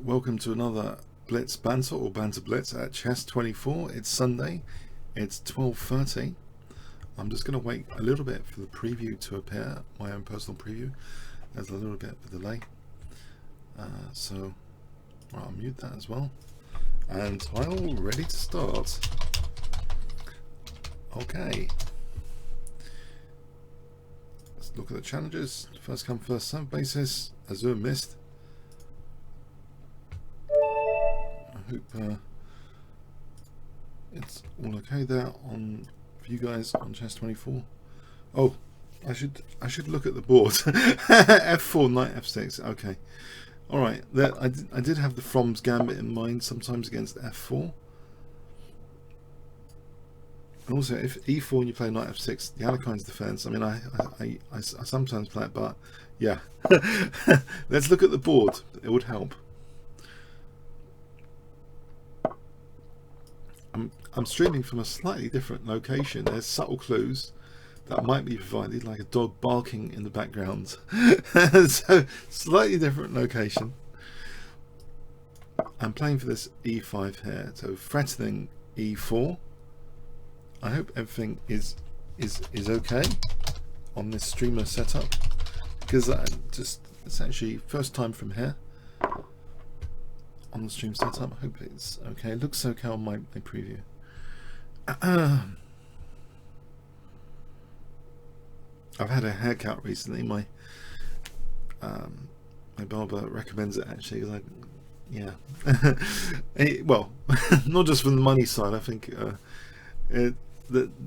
welcome to another Blitz Banter or Banter Blitz at Chess24. It's Sunday, it's 12:30. I'm just going to wait a little bit for the preview to appear, my own personal preview. There's a little bit of a delay. So I'll mute that as well. And I'm ready to start. Okay. Let's look at the challenges. First come, first serve basis. Azure missed. I hope it's all okay there on for you guys on Chess24. Oh, I should look at the board. F4, knight F6. Okay, all right. There, I did have the From's gambit in mind sometimes against F4. And also, if E4 and you play knight F6, the Alekhine's defense. I mean, I sometimes play it, but yeah. Let's look at the board. It would help. I'm streaming from a slightly different location. There's subtle clues that might be provided, like a dog barking in the background. So, slightly different location. I'm playing for this E5 here, so threatening E4. I hope everything is okay on this streamer setup, because it's actually first time from here on the stream setup. I hope it's okay. It looks okay on my preview. I've had a haircut recently. My barber recommends it actually. Like, yeah. Well, not just from the money side. I think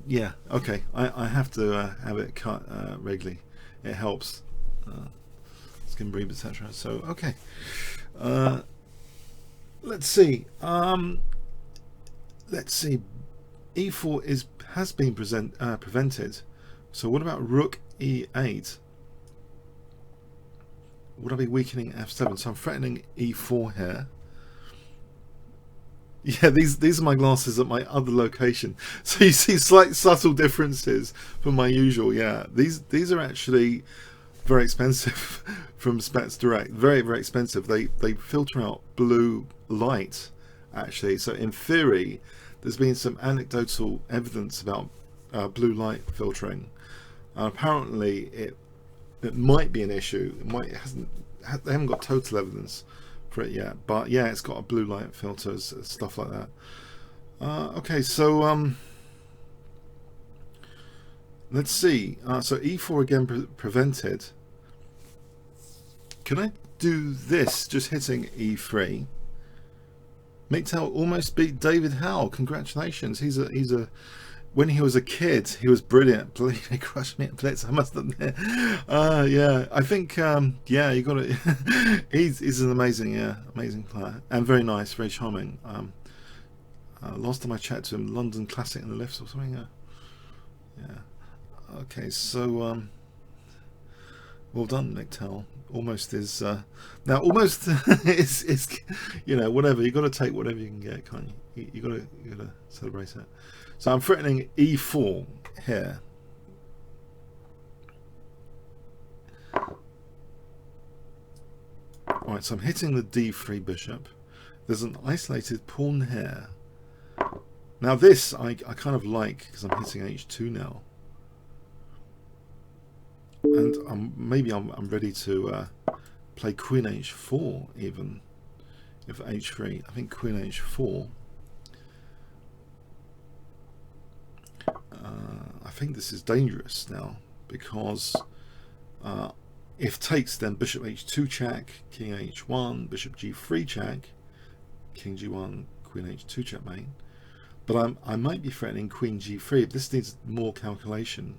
yeah. Okay. I have to have it cut regularly. It helps skin breathe, etc. So okay. Let's see. Let's see. E4 has been prevented. So what about Rook E8? Would I be weakening F7? So I'm threatening E4 here. Yeah, these are my glasses at my other location. So you see slight subtle differences from my usual. Yeah, these are actually very expensive from Spets Direct. Very, very expensive. They filter out blue light actually. So in theory, there's been some anecdotal evidence about blue light filtering. Apparently, it might be an issue. They haven't got total evidence for it yet, but yeah, it's got a blue light filters, stuff like that. Okay, so let's see. So E4 again prevented. Can I do this? Just hitting E3. Miktel almost beat David Howe. Congratulations. He's a when he was a kid, he was brilliant. He crushed me at Blitz, I must admit. Yeah, I think yeah, you got it. he's an amazing player and very nice, very charming. Last time I chatted to him, London Classic in the lifts or something. Yeah. Okay, so well done, Miktel. Almost is now. Almost is you know, whatever. You got to take whatever you can get, can't you? You got to celebrate it. So I'm threatening E4 here. All right. So I'm hitting the D3 bishop. There's an isolated pawn here. Now this I kind of like because I'm hitting H2 now. And maybe I'm ready to play Queen H4 even, if H3. I think Queen H4. I think this is dangerous now because if takes, then Bishop H2 check, King H1, Bishop G3 check, King G1, Queen H2 checkmate. But I might be threatening Queen G3. This needs more calculation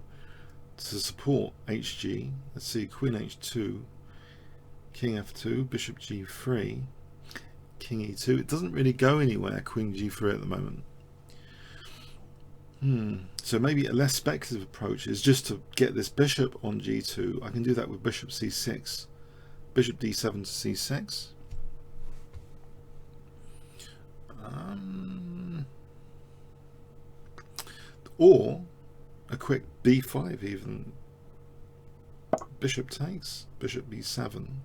to support HG. Let's see, Queen H2, King F2, Bishop G3, King E2. It doesn't really go anywhere, Queen G3 at the moment. So maybe a less speculative approach is just to get this bishop on G2. I can do that with Bishop C6, Bishop D7 to C6. Or a quick B5 even. Bishop takes, Bishop B7.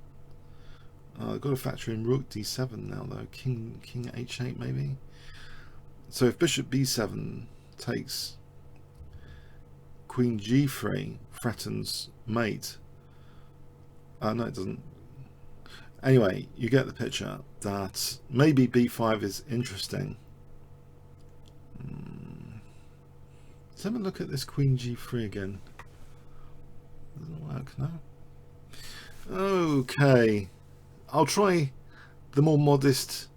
I've got to factor in rook d7 now though. King h8 maybe. So if bishop b7 takes, queen g3 threatens mate. No, it doesn't. Anyway, you get the picture that maybe b5 is interesting. Let's have a look at this queen g3 again. Doesn't work, no? Okay. I'll try the more modest.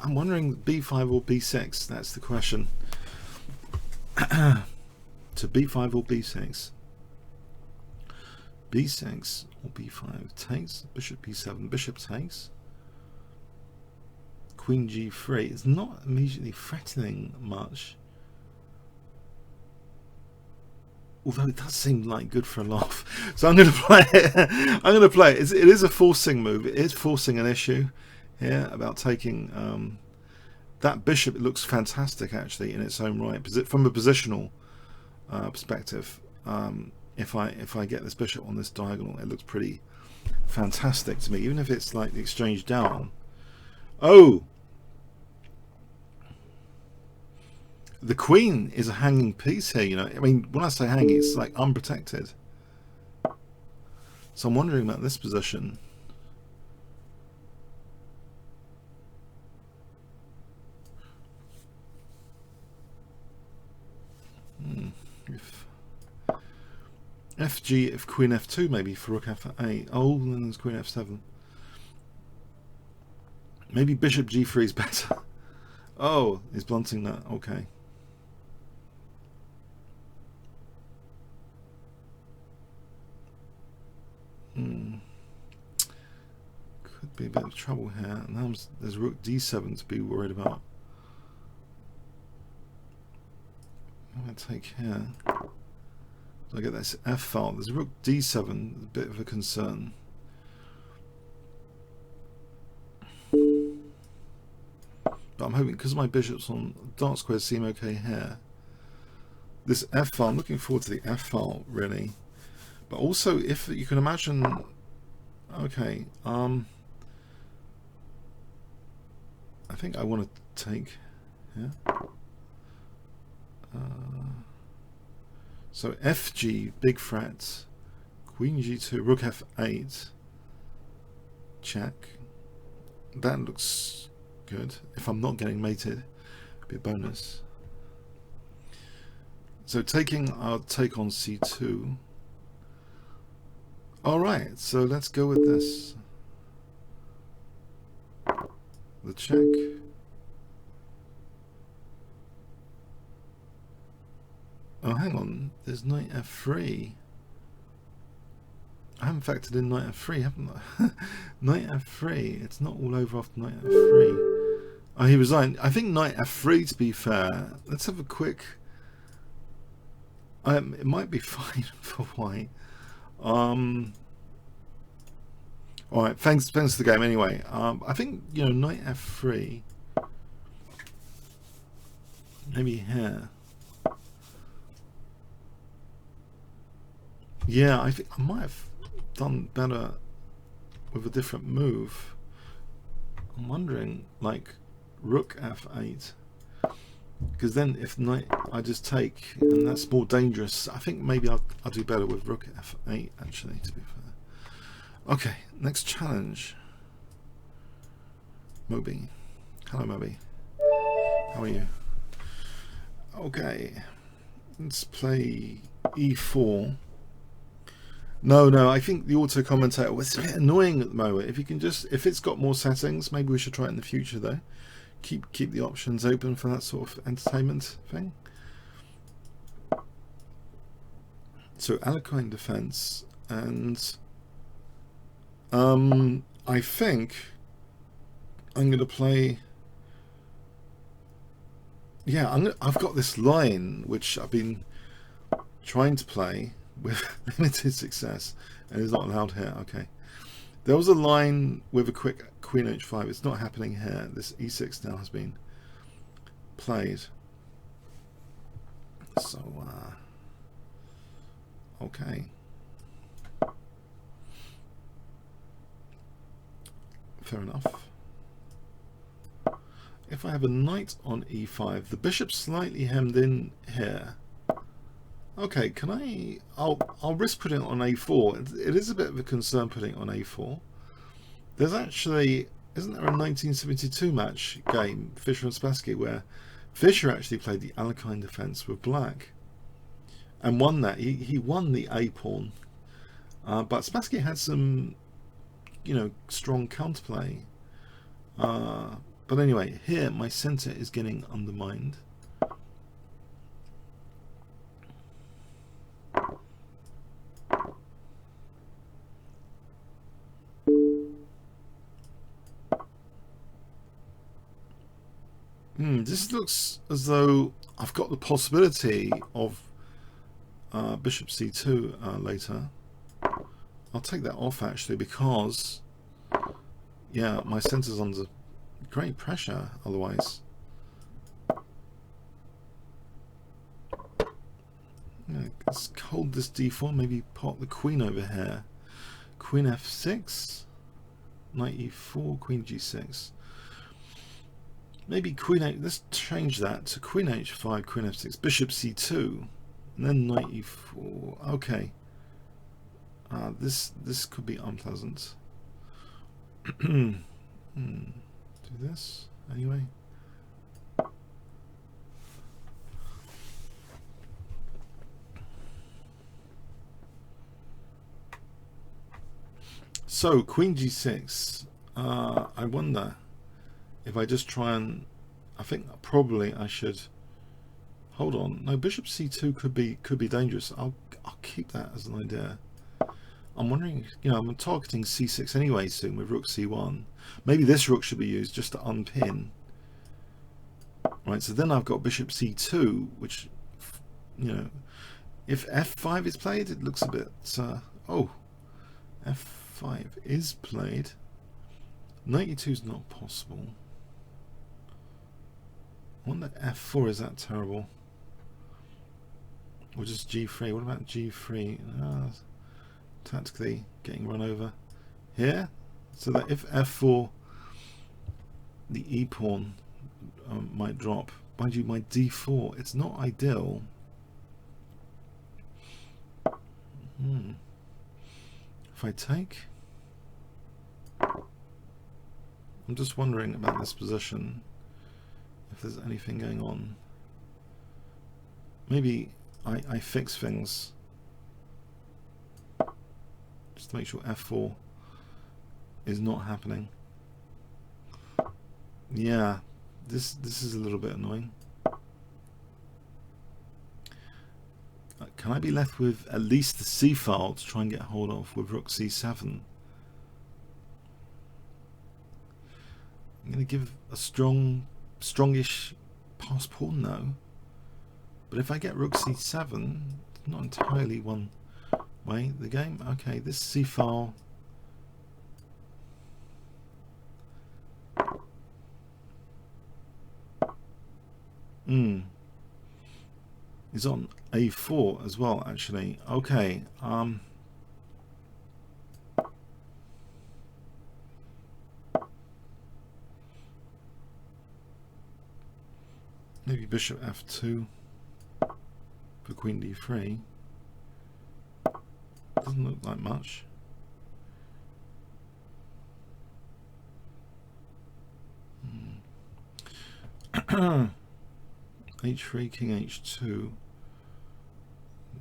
I'm wondering b5 or b6. That's the question. To b5 or b6. b6 or b5 takes. Bishop b7. Bishop takes. Queen g3. It's not immediately threatening much. Although it does seem like good for a laugh. So I'm going to play it. I'm going to play it. It is a forcing move. It is forcing an issue here about taking that bishop. It looks fantastic actually in its own right. From a positional perspective, if I get this bishop on this diagonal, it looks pretty fantastic to me, even if it's like the exchange down. Oh! The queen is a hanging piece here, you know. I mean, when I say hanging, it's like unprotected. So I'm wondering about this position. If FG, if queen f2 maybe for rook f8. Oh, and then there's queen f7. Maybe bishop g3 is better. Oh, he's blunting that. Okay. Could be a bit of trouble here. Now there's rook d7 to be worried about. I'm going to take here. So I get this f file. There's rook d7, a bit of a concern. But I'm hoping, because my bishop's on dark squares seem okay here. This f file, I'm looking forward to the f file really. But also, if you can imagine, okay, I think I want to take here. So FG, big threat, queen g2, rook f8, check. That looks good. If I'm not getting mated, it'd be a bonus. So taking, I'll take on c2. Alright, so let's go with this. The check. Oh, hang on. There's knight f3. I haven't factored in knight f3, haven't I? Knight f3. It's not all over after knight f3. Oh, he resigned. I think knight f3, to be fair. Let's have a quick... it might be fine for white. Alright, thanks for the game anyway. I think, you know, knight f3. Maybe here. Yeah, I think I might have done better with a different move. I'm wondering, like, rook f8. Because then if knight, I just take, and that's more dangerous. I think maybe I'll do better with rook f8, actually, to be fair. Okay, next challenge. Moby. Hello, Moby. How are you? Okay, let's play e4. No, I think the auto commentator was a bit annoying at the moment. If you can just, if it's got more settings, maybe we should try it in the future though. Keep the options open for that sort of entertainment thing. So Alekhine defense, and I think I'm going to play. Yeah, I've got this line which I've been trying to play with limited success, and is not allowed here. Okay, there was a line with a quick queen h5. It's not happening here. This e6 now has been played. So okay, fair enough. If I have a knight on e5, the bishop's slightly hemmed in here. Okay, can I'll risk putting it on a4. It is a bit of a concern putting it on a4. There's actually, isn't there a 1972 match game, Fischer and Spassky, where Fischer actually played the Alekhine defense with black and won that. He won the a pawn, but Spassky had some, you know, strong counterplay. But anyway, here my center is getting undermined. This looks as though I've got the possibility of bishop c2 later. I'll take that off actually, because yeah, my center's under great pressure otherwise. Yeah, let's hold this d4, maybe pot the queen over here. Queen f6, knight e4, queen g6. Maybe queen 8, let's change that to queen h5, queen f6, bishop c2, and then knight e4. Okay. This could be unpleasant. Do this anyway. So queen g6. I wonder if I just try and, I think probably I should hold on. No, bishop c2 could be dangerous. I'll keep that as an idea. I'm wondering, you know, I'm targeting c6 anyway soon with rook c1. Maybe this rook should be used just to unpin. Right, so then I've got bishop c2, which, you know, if f5 is played, it looks a bit, oh, f5 is played. Knight e2 is not possible. I wonder f4, is that terrible? Or just g3? What about g3? Tactically getting run over here, so that if f4, the e pawn might drop. Mind you, my d4, it's not ideal. If I take, I'm just wondering about this position, if there's anything going on. Maybe I fix things just to make sure f4 is not happening. Yeah, this is a little bit annoying. Can I be left with at least the c file to try and get hold of with rook c7? I'm going to give a strongish pass pawn though. But if I get rook c7, it's not entirely one way the game. Okay, this c file. Is on a4 as well, actually. Okay. Maybe bishop f2 for queen d3. Doesn't look like much. h3, king h2,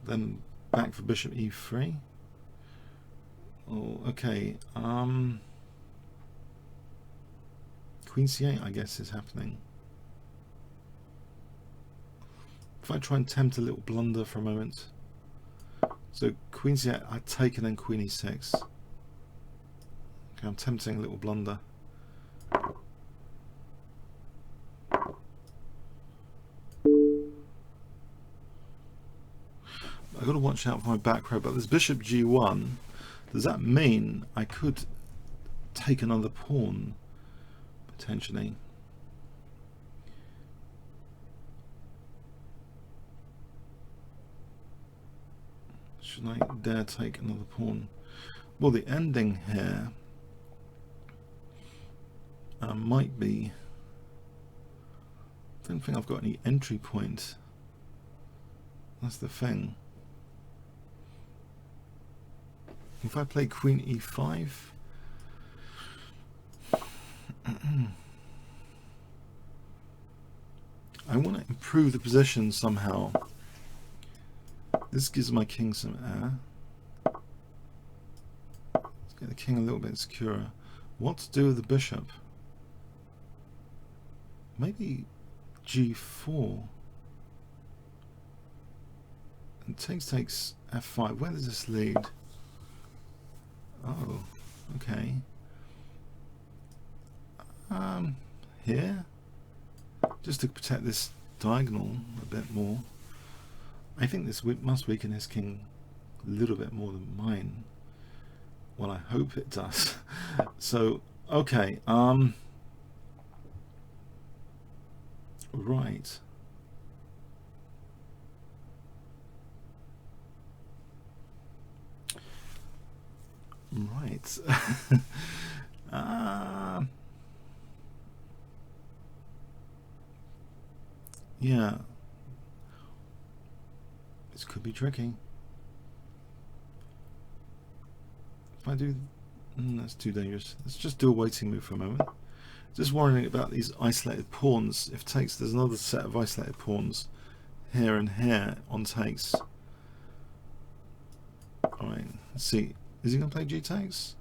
then back for bishop e3. Oh, okay. Queen c8, I guess, is happening. If I try and tempt a little blunder for a moment. So queen c8, I take, and then queen e6. Okay, I'm tempting a little blunder. I've got to watch out for my back row, but there's bishop g1. Does that mean I could take another pawn, potentially? Should I dare take another pawn? Well, the ending here might be. I don't think I've got any entry point. That's the thing. If I play Queen E5, I want to improve the position somehow. This gives my king some air. Let's get the king a little bit securer. What to do with the bishop? Maybe G4. And takes F5. Where does this lead? Oh, okay. Here, just to protect this diagonal a bit more. I think this must weaken his king a little bit more than mine. Well, I hope it does. So, okay. Right. Right. Yeah. This could be tricky. If I do... that's too dangerous. Let's just do a waiting move for a moment. Just worrying about these isolated pawns. If takes, there's another set of isolated pawns here and here on takes. Alright, let's see. Is he going to play G takes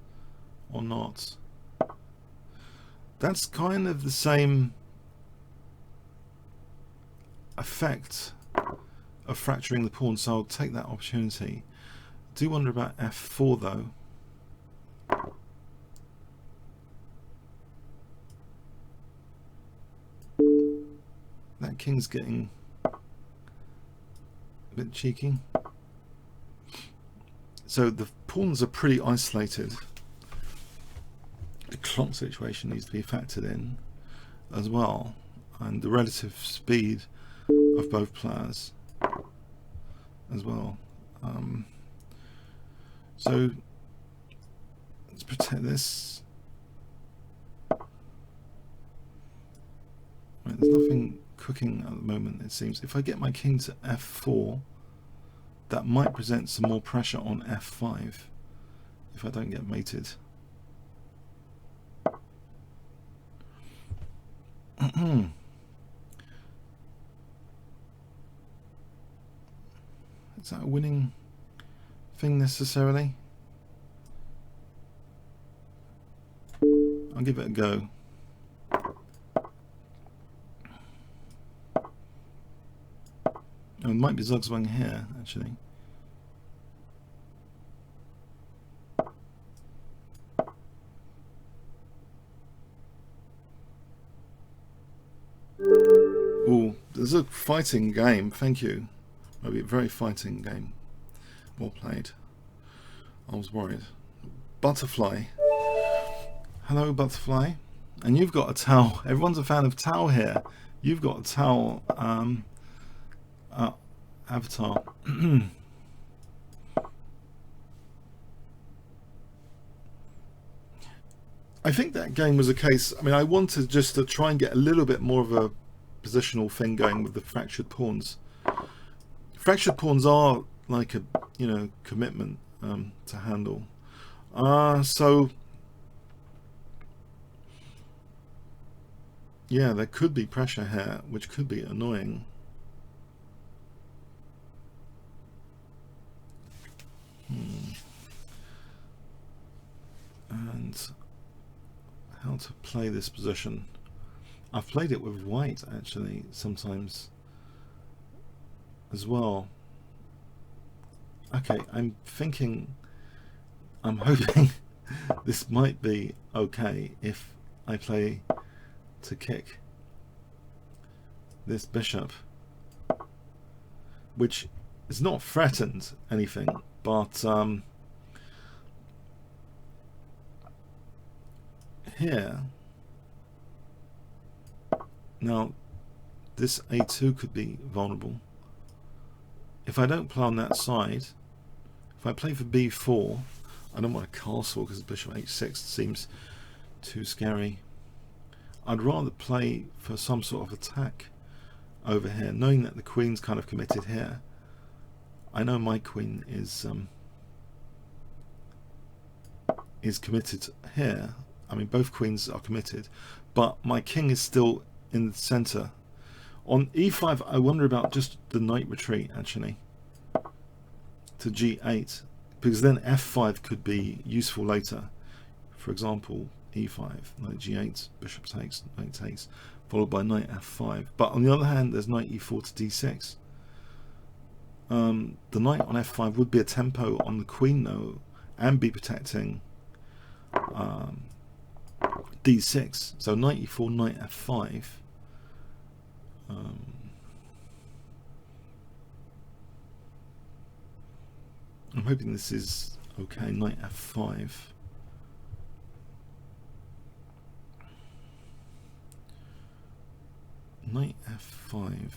or not? That's kind of the same effect of fracturing the pawn, so I'll take that opportunity. I do wonder about F4 though. That king's getting a bit cheeky. So the pawns are pretty isolated. The clock situation needs to be factored in as well, and the relative speed of both players as well. So let's protect this. Right, there's nothing cooking at the moment, it seems. If I get my king to F4, that might present some more pressure on F5 if I don't get mated. Is that a winning thing necessarily? I'll give it a go. Oh, it might be Zugzwang here, actually. Oh, there's a fighting game, thank you. Maybe a very fighting game. Well played. I was worried. Butterfly. Hello, Butterfly. And you've got a towel. Everyone's a fan of towel here. You've got a towel avatar. I think that game was a case. I mean, I wanted just to try and get a little bit more of a positional thing going with the fractured pawns. Fractured pawns are like a, you know, commitment to handle. So yeah, there could be pressure here, which could be annoying. And how to play this position. I've played it with white actually sometimes as well. Okay, I'm hoping this might be okay if I play to kick this bishop, which is not threatened anything, but here now this A2 could be vulnerable. If I don't play on that side, if I play for B4, I don't want a castle because bishop H6 seems too scary. I'd rather play for some sort of attack over here, knowing that the queen's kind of committed here. I know my queen is committed here. I mean, both queens are committed, but my king is still in the center. On e5, I wonder about just the knight retreat, actually, to g8, because then f5 could be useful later. For example, e5, knight g8, bishop takes, knight takes, followed by knight f5. But on the other hand, there's knight e4 to d6. The knight on f5 would be a tempo on the queen, though, and be protecting d6. So knight e4, knight f5. I'm hoping this is okay. Knight f5. Knight f5.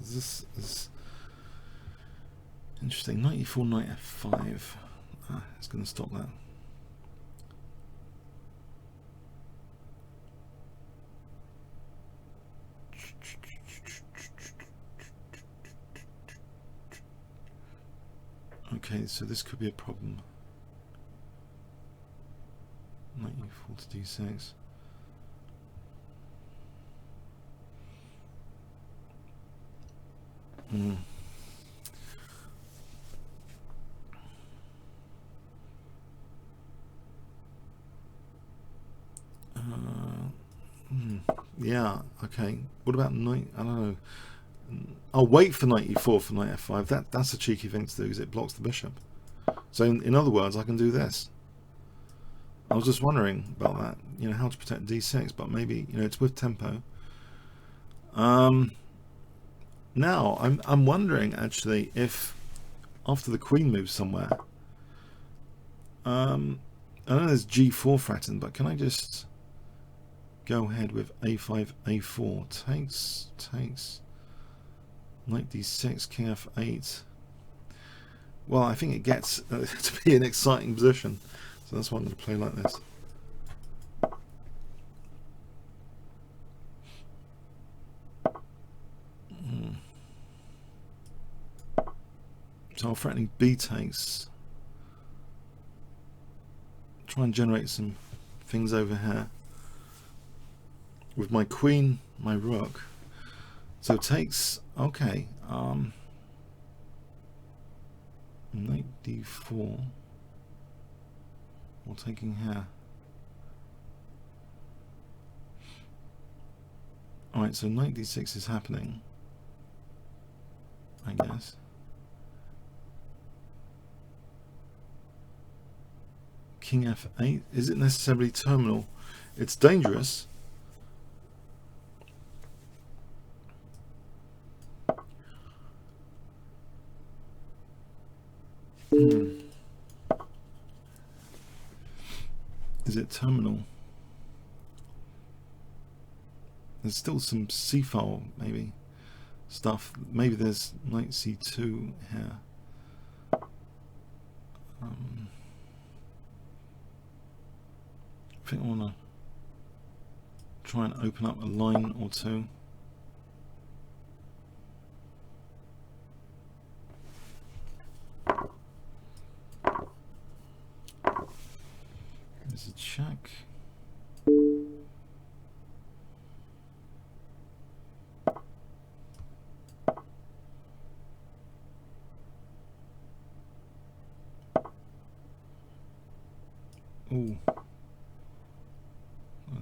Is this interesting? Knight e4, knight f5. It's going to stop that. Okay, so this could be a problem. Knight e4 to d6. Yeah, okay. What about knight? I don't know. I'll wait for knight e4 for knight f5. That's a cheeky thing to do because it blocks the bishop. So in other words, I can do this. I was just wondering about that. You know, how to protect d6, but maybe, you know, it's with tempo. Now I'm wondering actually if after the queen moves somewhere. I know there's g4 threatened, but can I just go ahead with a5, a4, takes, knight d6, king f8. Well, I think it gets to be an exciting position, so that's why I'm going to play like this. So I'm threatening b takes. Try and generate some things over here. With my queen, my rook. So takes, okay. Knight d4. Or taking here. Alright, so knight d6 is happening, I guess. King f8. Is it necessarily terminal? It's dangerous. Is it terminal? There's still some c-file maybe stuff. Maybe there's knight c2 here. I think I want to try and open up a line or two. There's a check. Ooh. I'll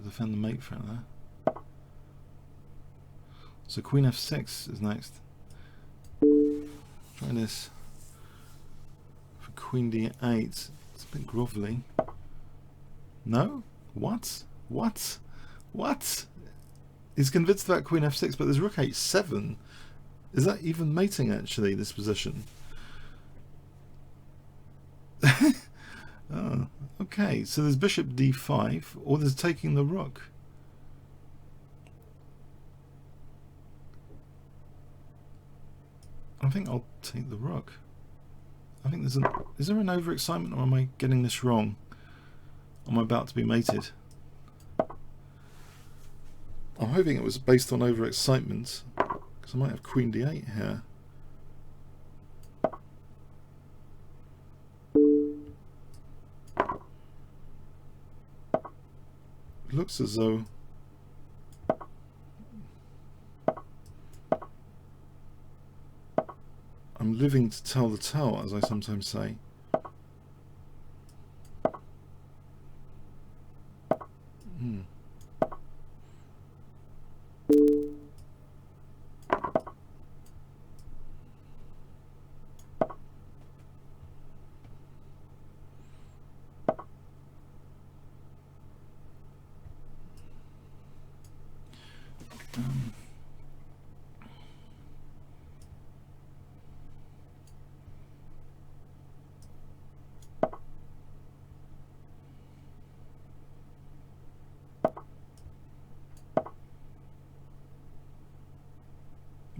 defend the mate threat there. So queen f6 is next. Try this for queen d8. It's a bit grovelly. No? What? What? What? He's convinced about queen f6, but there's rook h7. Is that even mating, actually, this position? Oh, okay, so there's bishop d5, or there's taking the rook. I think I'll take the rook. I think there's an... Is there an overexcitement, or am I getting this wrong? Am I about to be mated? I'm hoping it was based on overexcitement, because I might have queen d8 here. It looks as though I'm living to tell the tale, as I sometimes say.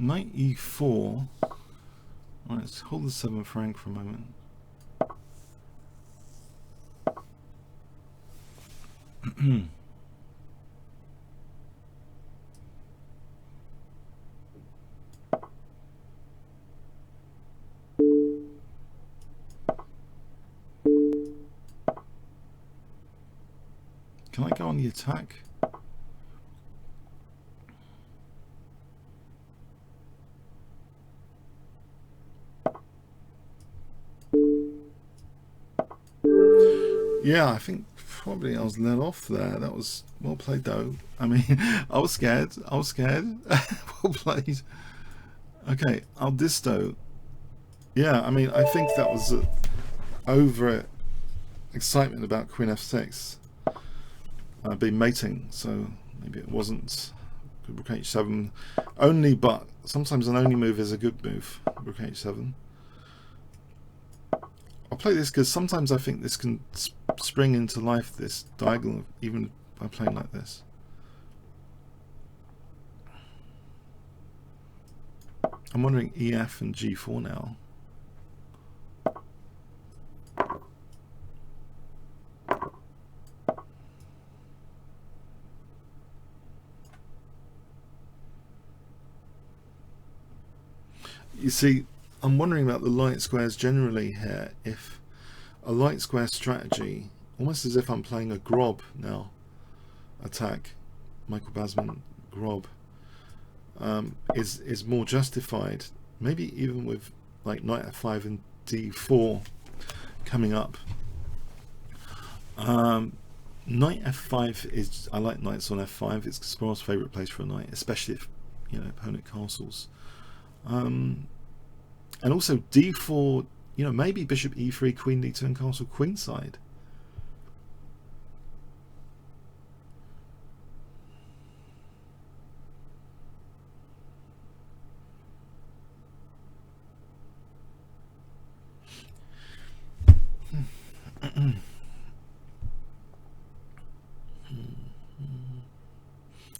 Knight e4. Right, let's hold the 7th rank for a moment. Can I go on the attack? Yeah, I think probably I was let off there. That was well played, though. I mean, I was scared. Well played. Okay, I'll disto. Yeah, I mean, I think that was over excitement about queen f6. I've been mating, so maybe it wasn't. Rook h7 only, but sometimes an only move is a good move. Rook h7. I'll play this because sometimes I think this can spring into life, this diagonal, even by playing like this. I'm wondering EF and G4 now. You see, I'm wondering about the light squares generally here. If a light square strategy, almost as if I'm playing a Grob now, attack, Michael Basman Grob, is more justified. Maybe even with like knight f5 and d4 coming up. Knight f5 is, I like knights on f5. It's Kasparov's favourite place for a knight, especially if opponent castles. And also d4, maybe bishop e3, queen d2 and castle queenside.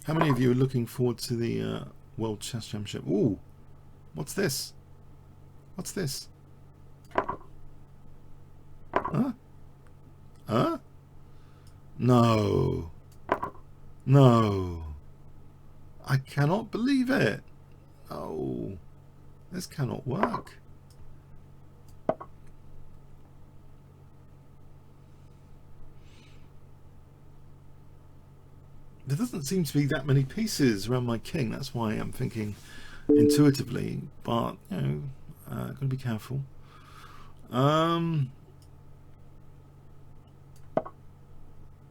How many of you are looking forward to the World Chess Championship? Ooh, what's this? What's this? Huh? Huh? No. No. I cannot believe it. Oh, this cannot work. There doesn't seem to be that many pieces around my king. That's why I'm thinking intuitively, but gotta be careful.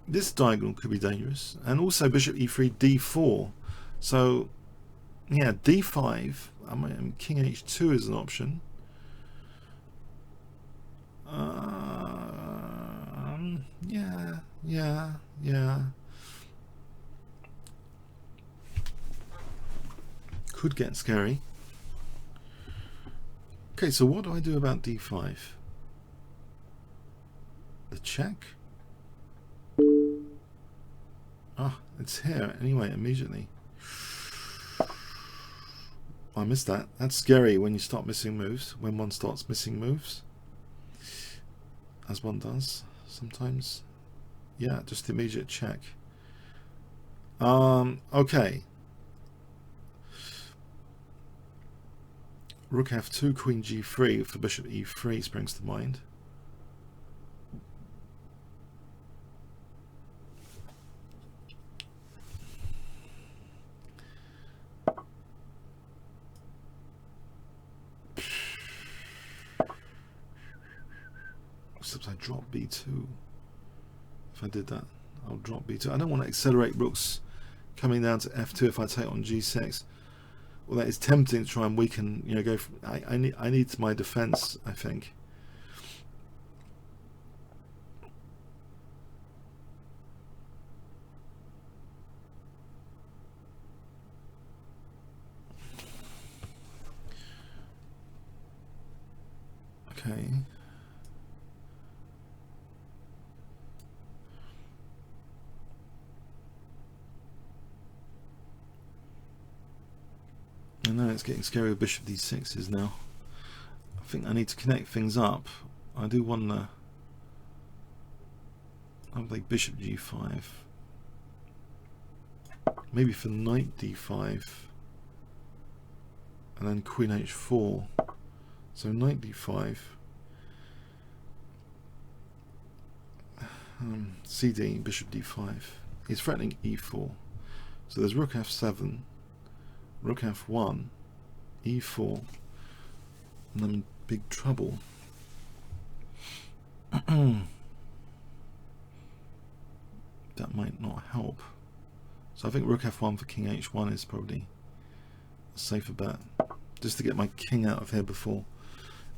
This diagonal could be dangerous, and also bishop e3, d4. So yeah, d5. I mean, king h2 is an option. Yeah. Could get scary. Okay, so what do I do about d5? The check? Ah, it's here anyway, immediately. I missed that. That's scary when you start missing moves, when one starts missing moves. As one does sometimes. Yeah, just immediate check. Okay. Rook f2, queen g3 for bishop e3 springs to mind. Except I drop b2. If I did that, I'll drop b2. I don't want to accelerate rooks coming down to f2 if I take on g6. Well, that is tempting to try and weaken. You know, go. I need my defense, I think. Okay. I know it's getting scary with bishop d6s now. I think I need to connect things up. I do want to. I'll play bishop g5. Maybe for knight d5. And then queen h4. So knight d5. CD, bishop d5. He's threatening e4. So there's rook f7. Rook f1, e4, and I'm in big trouble. That might not help. So I think rook f1 for king h1 is probably a safer bet, just to get my king out of here before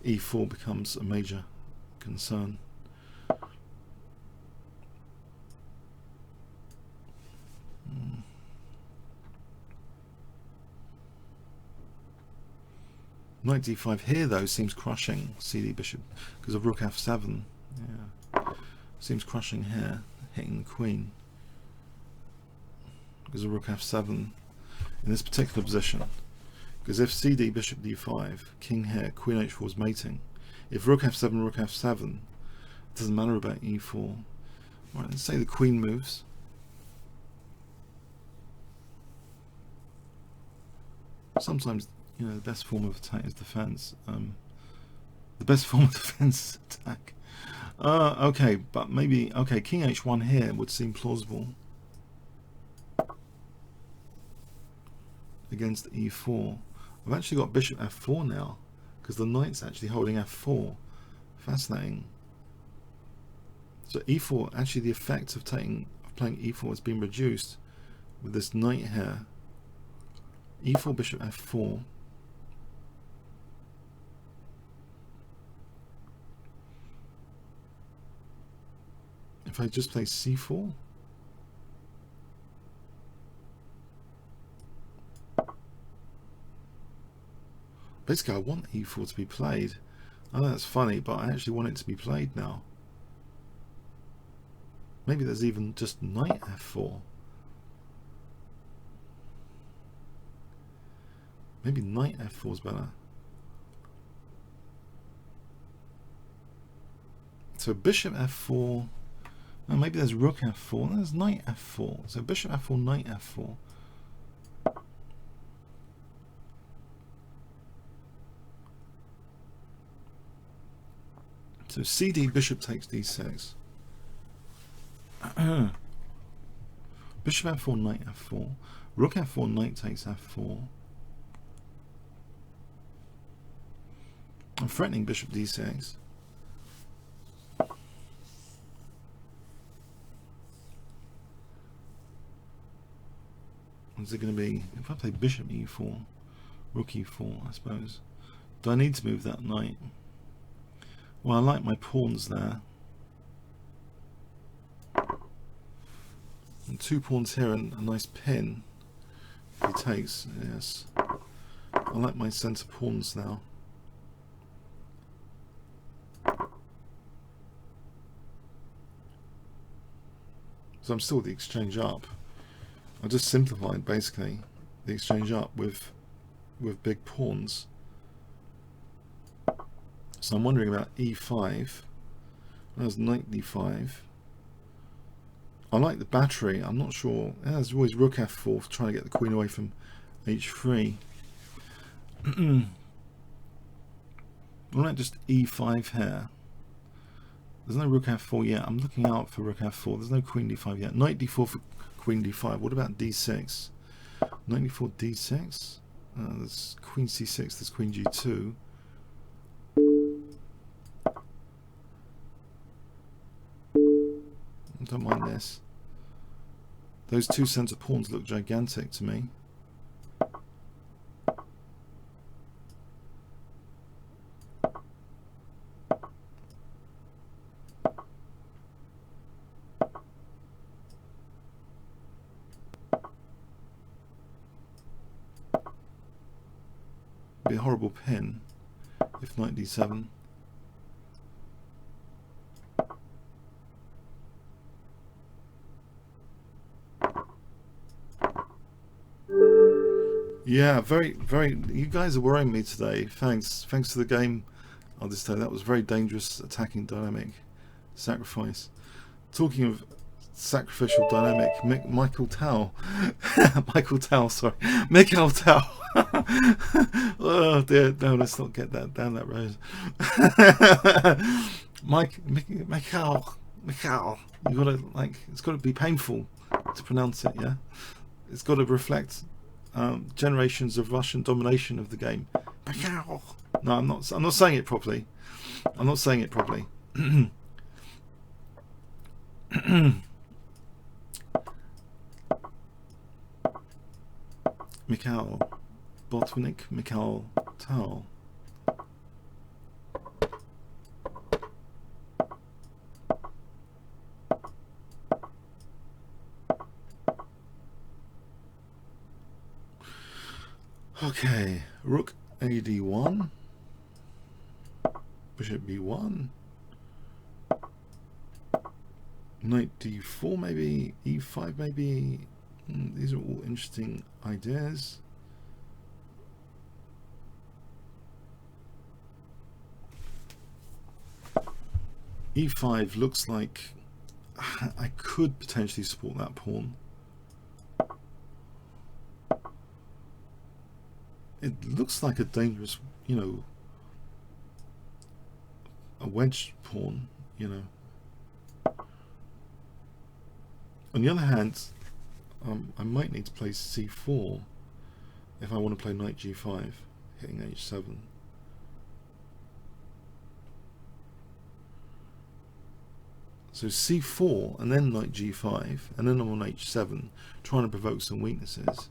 e4 becomes a major concern. Knight d5 here though seems crushing. CD bishop because of rook f7. Yeah, seems crushing here, hitting the queen because of rook f7 in this particular position. Because if CD bishop d5, king here, queen h4 is mating. If rook f7, rook f7, it doesn't matter about e4. Right, let's say the queen moves. Sometimes, you know, the best form of attack is defense. The best form of defense is attack. Okay, but maybe, okay, king h1 here would seem plausible against e4. I've actually got bishop f4 now because the knight's actually holding f4. Fascinating. So e4, actually the effect of playing e4 has been reduced with this knight here. e4, bishop f4. If I just play c4, basically I want e4 to be played. I know that's funny, but I actually want it to be played now. Maybe there's even just knight f4. Maybe knight f4 is better. So bishop f4. No, maybe there's rook f4. There's knight f4. So bishop f4, knight f4. So CD, bishop takes d6. Bishop f4, knight f4. Rook f4, knight takes f4. I'm threatening bishop d6. What's it going to be? If I play bishop e4, rook e4, I suppose. Do I need to move that knight? Well, I like my pawns there. And 2 pawns here and a nice pin. If he takes, yes. I like my centre pawns now. So I'm still the exchange up. I just simplified basically the exchange up with big pawns. So I'm wondering about e5. There's knight d5. I like the battery. I'm not sure. Yeah, there's always rook f4 trying to get the queen away from h3. Why not just e5 here? There's no rook f4 yet. I'm looking out for rook f4. There's no queen d5 yet. Knight d4 for queen d5. What about d6? Knight d4 d6. There's queen c6. There's queen g2. I don't mind this. Those two centre pawns look gigantic to me. Be a horrible pin if knight d7. Yeah, very, very. You guys are worrying me today. Thanks to the game. I'll just say that was very dangerous attacking dynamic sacrifice. Talking of sacrificial dynamic, Michael Tao, Mikhail Tao. Oh dear, no, let's not get that down that road. Mikhail, you gotta it's got to be painful to pronounce it. Yeah, it's got to reflect generations of Russian domination of the game. No, I'm not saying it properly. I'm not saying it properly. Mikhail Botvinnik, Mikhail Tao. Okay, rook ad1, bishop b1, knight d4 maybe, e5 maybe. These are all interesting ideas. e5 looks like I could potentially support that pawn. It looks like a dangerous, you know, a wedge pawn, you know. On the other hand, I might need to play c4 if I want to play knight g5, hitting h7. So c4 and then knight g5, and then I'm on h7, trying to provoke some weaknesses.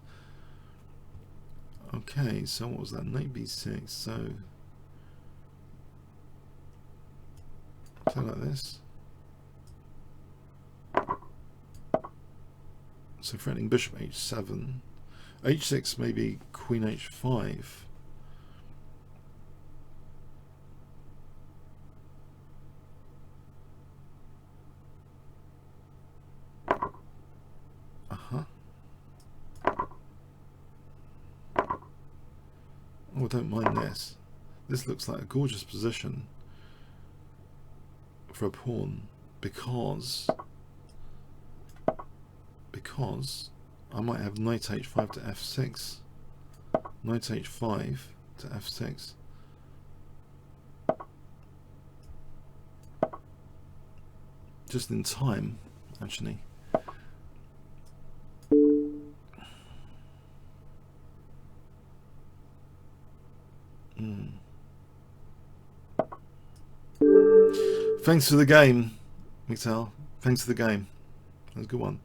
Okay, so what was that? Knight b6. So play like this. So threatening bishop h7, h6 maybe queen h5. Oh, I don't mind this. This looks like a gorgeous position for a pawn because I might have knight h5 to f6, knight h5 to f6. Just in time, actually. Thanks for the game, Mikhail. Thanks for the game. That was a good one.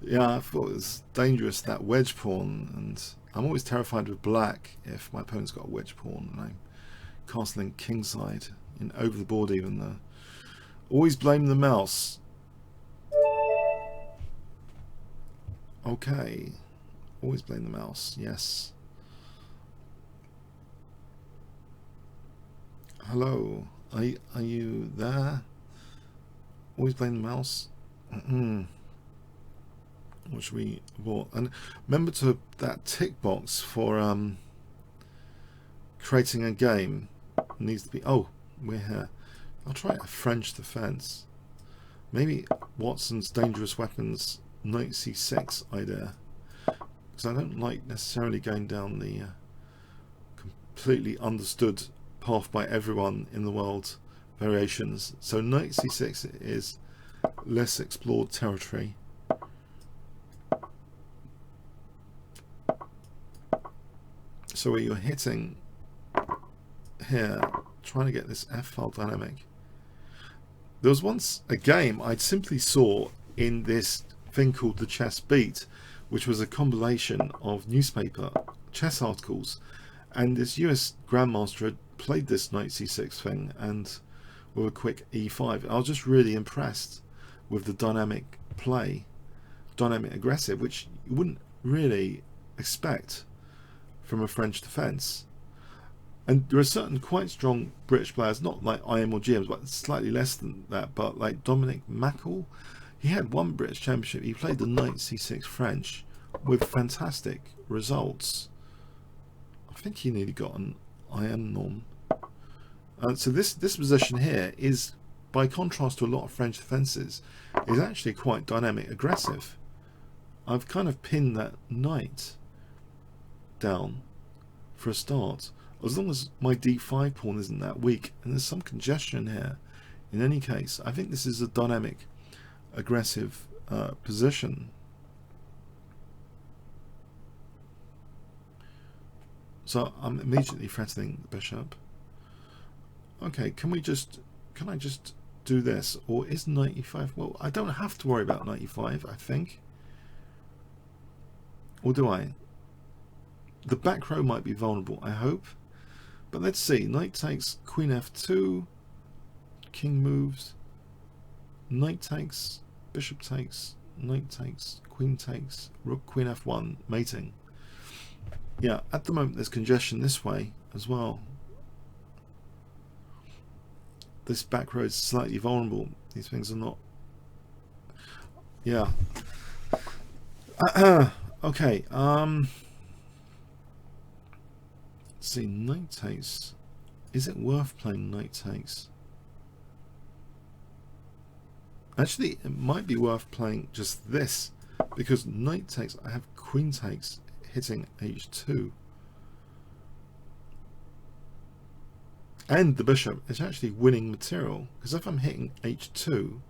Yeah, I thought it was dangerous, that wedge pawn, and I'm always terrified with black if my opponent's got a wedge pawn and I'm castling kingside, over the board even though. Always blame the mouse. Okay. Always blame the mouse, yes. Hello, are you there? Always blame the mouse. What should we avoid? And remember to that tick box for creating a game needs to be. Oh, we're here. I'll try a French defense. maybe Watson's dangerous weapons knight c6 idea, because I don't like necessarily going down the completely understood path by everyone in the world variations. So knight c6 is less explored territory. So where you're hitting here, trying to get this f-file dynamic. There was once a game I simply saw in this thing called the Chess Beat, which was a compilation of newspaper chess articles, and this US grandmaster had played this knight c6 thing and with a quick e5. I was just really impressed with the dynamic play, dynamic aggressive, which you wouldn't really expect from a French defense. And there are certain quite strong British players, not like IM or GMs, but slightly less than that, but like Dominic Mackle, he had one British championship, he played the knight c6 French with fantastic results. I think he nearly got an IM norm. So this position here is, by contrast to a lot of French defences, is actually quite dynamic aggressive. I've kind of pinned that knight down for a start, as long as my d5 pawn isn't that weak, and there's some congestion here. In any case, I think this is a dynamic aggressive position. So I'm immediately threatening the bishop. Okay, can I just do this, or is knight e5? Well, I don't have to worry about knight e5, I think. Or do I? The back row might be vulnerable, I hope. But let's see. Knight takes, queen f2, king moves, knight takes, bishop takes, knight takes, queen takes, rook, queen f1, mating. Yeah, at the moment there's congestion this way as well. This back row is slightly vulnerable. These things are not. Yeah. Okay. Let's see. Knight takes. Is it worth playing knight takes? Actually, it might be worth playing just this, because knight takes. I have queen takes hitting h2. And the bishop is actually winning material, because if I'm hitting h2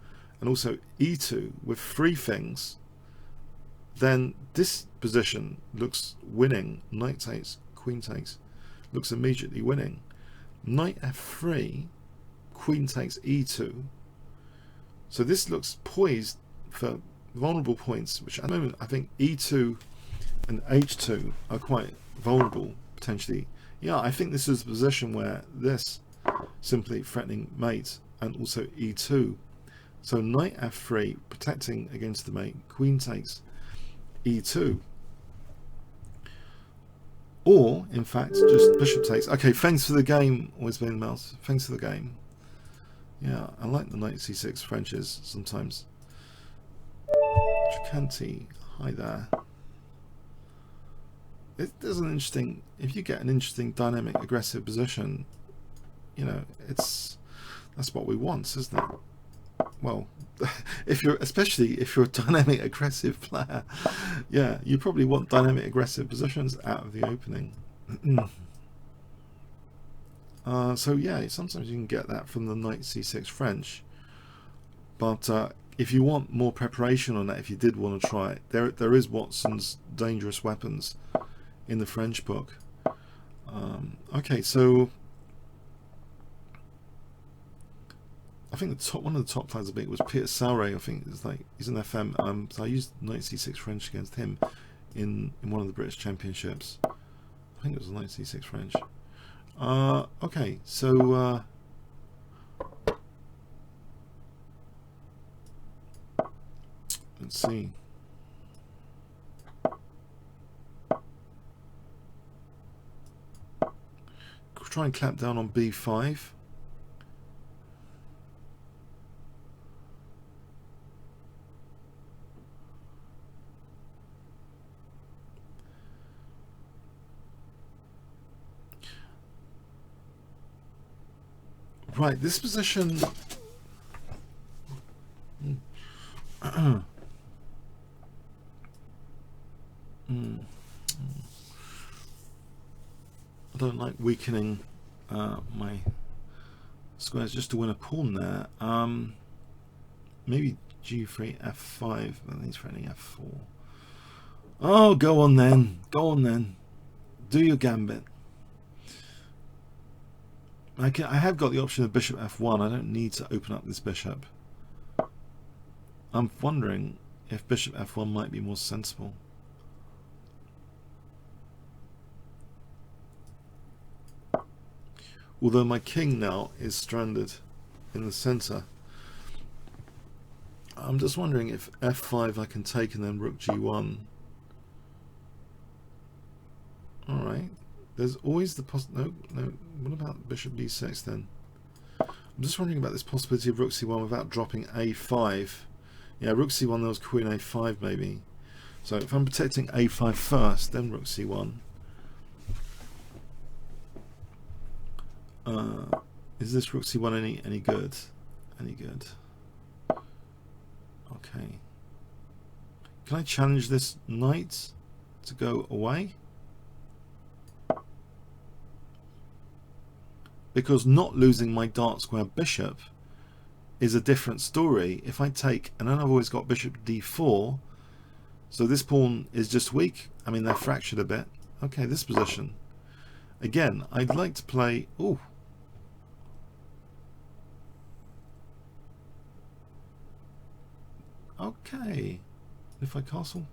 and also e2 with three things, then this position looks winning. Knight takes, queen takes, looks immediately winning. Knight f3, queen takes e2. So this looks poised for vulnerable points, which at the moment I think e2 and h2 are quite vulnerable potentially. Yeah, I think this is a position where this simply threatening mate, and also e2. So knight f3 protecting against the mate, queen takes e2. Or, in fact, just bishop takes. Okay, thanks for the game, always been mouse. Thanks for the game. Yeah, I like the knight c6 Frenches sometimes. Tricanti, hi there. There's an interesting, if you get an interesting dynamic aggressive position, you know, that's what we want, isn't it? Well, especially if you're a dynamic aggressive player, yeah, you probably want dynamic aggressive positions out of the opening. So yeah, sometimes you can get that from the knight c6 French, but if you want more preparation on that, if you did want to try it, there is Watson's dangerous weapons in the French book. Okay, so I think one of the top players I beat was Peter Sauer. I think it's like he's an FM. So I used knight c6 French against him in one of the British Championships. I think it was knight c6 French. Okay, so let's see. Try and clamp down on b5. Right, this position. I don't like weakening my squares just to win a pawn there. Maybe g3, f5, but he's threatening f4. Oh, go on then. Go on then. Do your gambit. I have got the option of bishop f1. I don't need to open up this bishop. I'm wondering if bishop f1 might be more sensible. Although my king now is stranded in the center. I'm just wondering if f5 I can take and then rook g1. Alright. There's always the no, what about bishop d6 then? I'm just wondering about this possibility of rook c1 without dropping a5. Yeah, rook c1, there was queen a5 maybe. So if I'm protecting a5 first, then rook c1. Is this rook c1 any good? Any good? Okay. Can I challenge this knight to go away? Because not losing my dark square bishop is a different story. If I take, and then I've always got bishop d4, so this pawn is just weak. I mean, they're fractured a bit. Okay, this position. Again, I'd like to play, ooh. Okay, if I castle.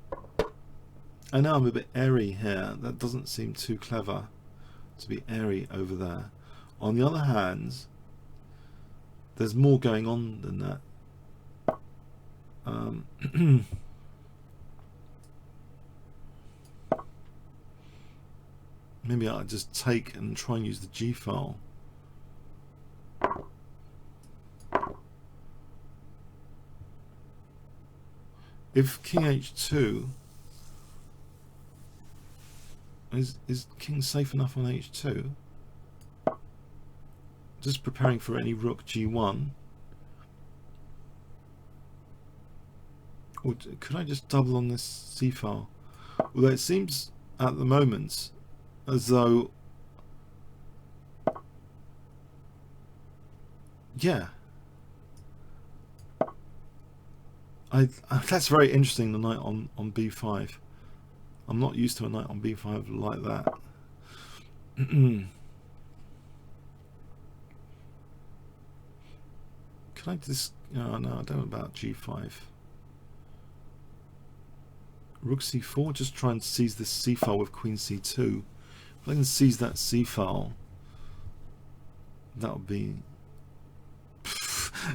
I know I'm a bit airy here. That doesn't seem too clever to be airy over there. On the other hand, there's more going on than that. Maybe I'll just take and try and use the G file. If king h2, is king safe enough on h2? Just preparing for any rook g1. Or could I just double on this c file? Although it seems at the moment as though, yeah, that's very interesting, the knight on b5. I'm not used to a knight on b5 like that. Can I just... Oh, no, I don't know about g5. Rook c4, just try and seize this c file with queen c2. If I can seize that c file, that would be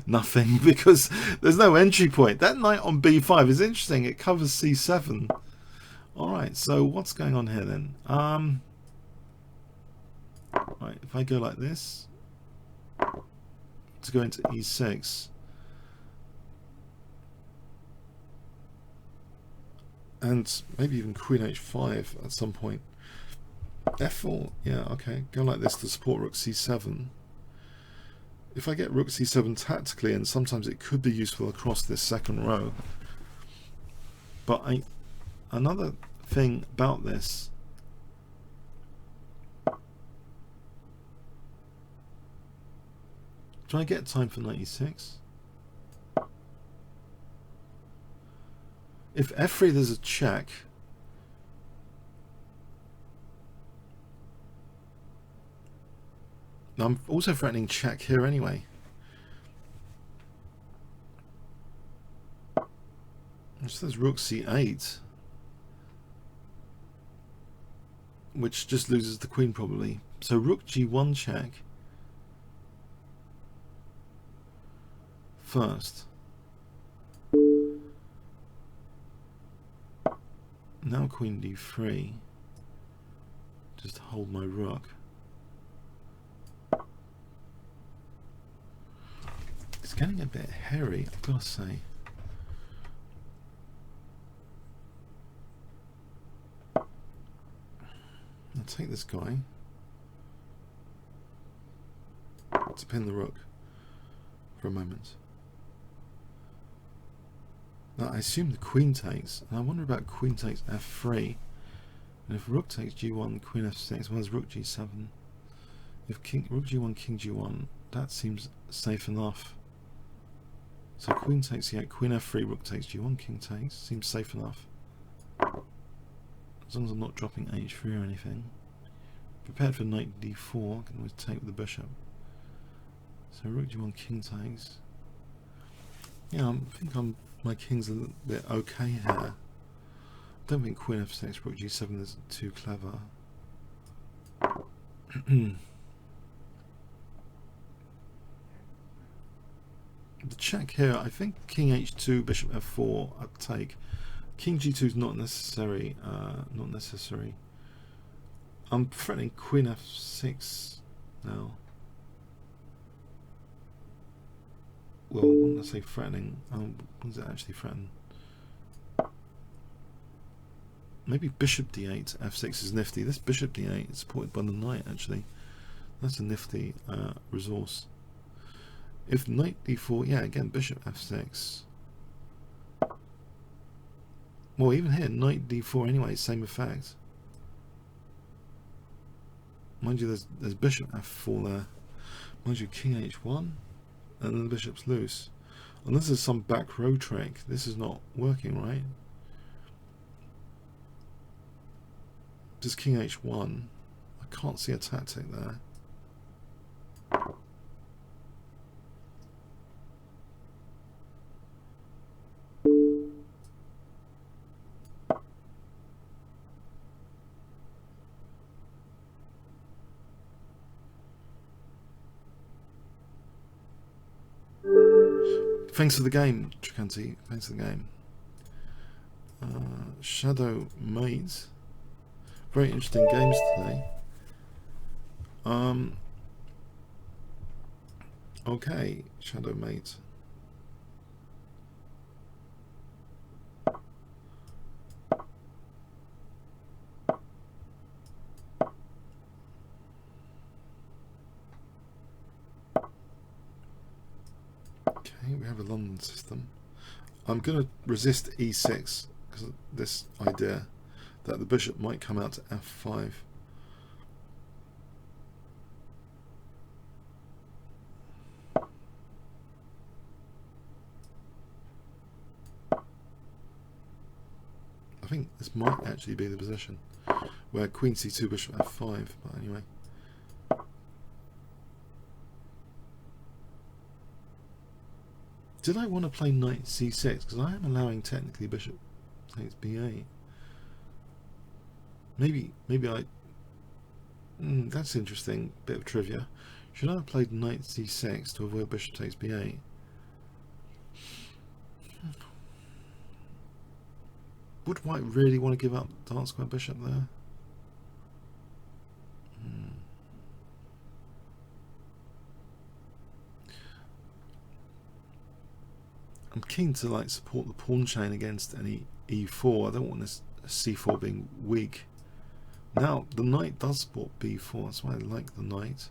nothing, because there's no entry point. That knight on b5 is interesting. It covers c7. Alright, so what's going on here then? Right, if I go like this to go into e6, and maybe even queen h5 at some point. f4, yeah, okay, go like this to support rook c7. If I get rook c7 tactically, and sometimes it could be useful across this second row, but another thing about this, do I get time for knight e6? If f3 there's a check, I'm also threatening check here anyway. So there's rook c8, which just loses the queen probably. So rook g1 check first. Now queen d3, just hold my rook. It's getting a bit hairy, I've got to say. I'll take this guy to pin the rook for a moment. Now I assume the queen takes, and I wonder about queen takes f3. And if rook takes g1, queen f6, well, there's rook g7. If rook g1, king g1, that seems safe enough. So queen takes, yeah, queen f3, rook takes g1, king takes, seems safe enough. As long as I'm not dropping h3 or anything. Prepared for knight d4, I can always take with the bishop. So rook g1, king takes. Yeah, I think my king's a little bit okay here. I don't think queen f6, rook g7 is too clever. The check here, I think king h2, bishop f4, I'd take. King g2 is not necessary. Not necessary. I'm threatening queen f6 now. Well, wouldn't I say threatening? What does it actually threaten? Maybe bishop d8, f6 is nifty. This bishop d8 is supported by the knight, actually. That's a nifty resource. If knight d4, yeah, again, bishop f6. Well, even here, knight d4 anyway, same effect. Mind you, there's bishop f4 there. Mind you, king h1, and then the bishop's loose. Unless there's some back row trick, this is not working, right? Just king h1. I can't see a tactic there. Thanks for the game, Tricanti. Thanks for the game. Shadow Maids. Very interesting games today. Okay, Shadow Maids. We have a London system. I'm going to resist e6 because of this idea that the bishop might come out to f5. I think this might actually be the position where queen c2, bishop f5, but anyway. Did I want to play knight c6? Because I am allowing technically bishop takes b8. Maybe I... that's interesting. Bit of trivia. Should I have played knight c6 to avoid bishop takes b8? Would White really want to give up dark square bishop there? I'm keen to like support the pawn chain against any e4. I don't want this c4 being weak. Now the knight does support b4. That's why I like the knight.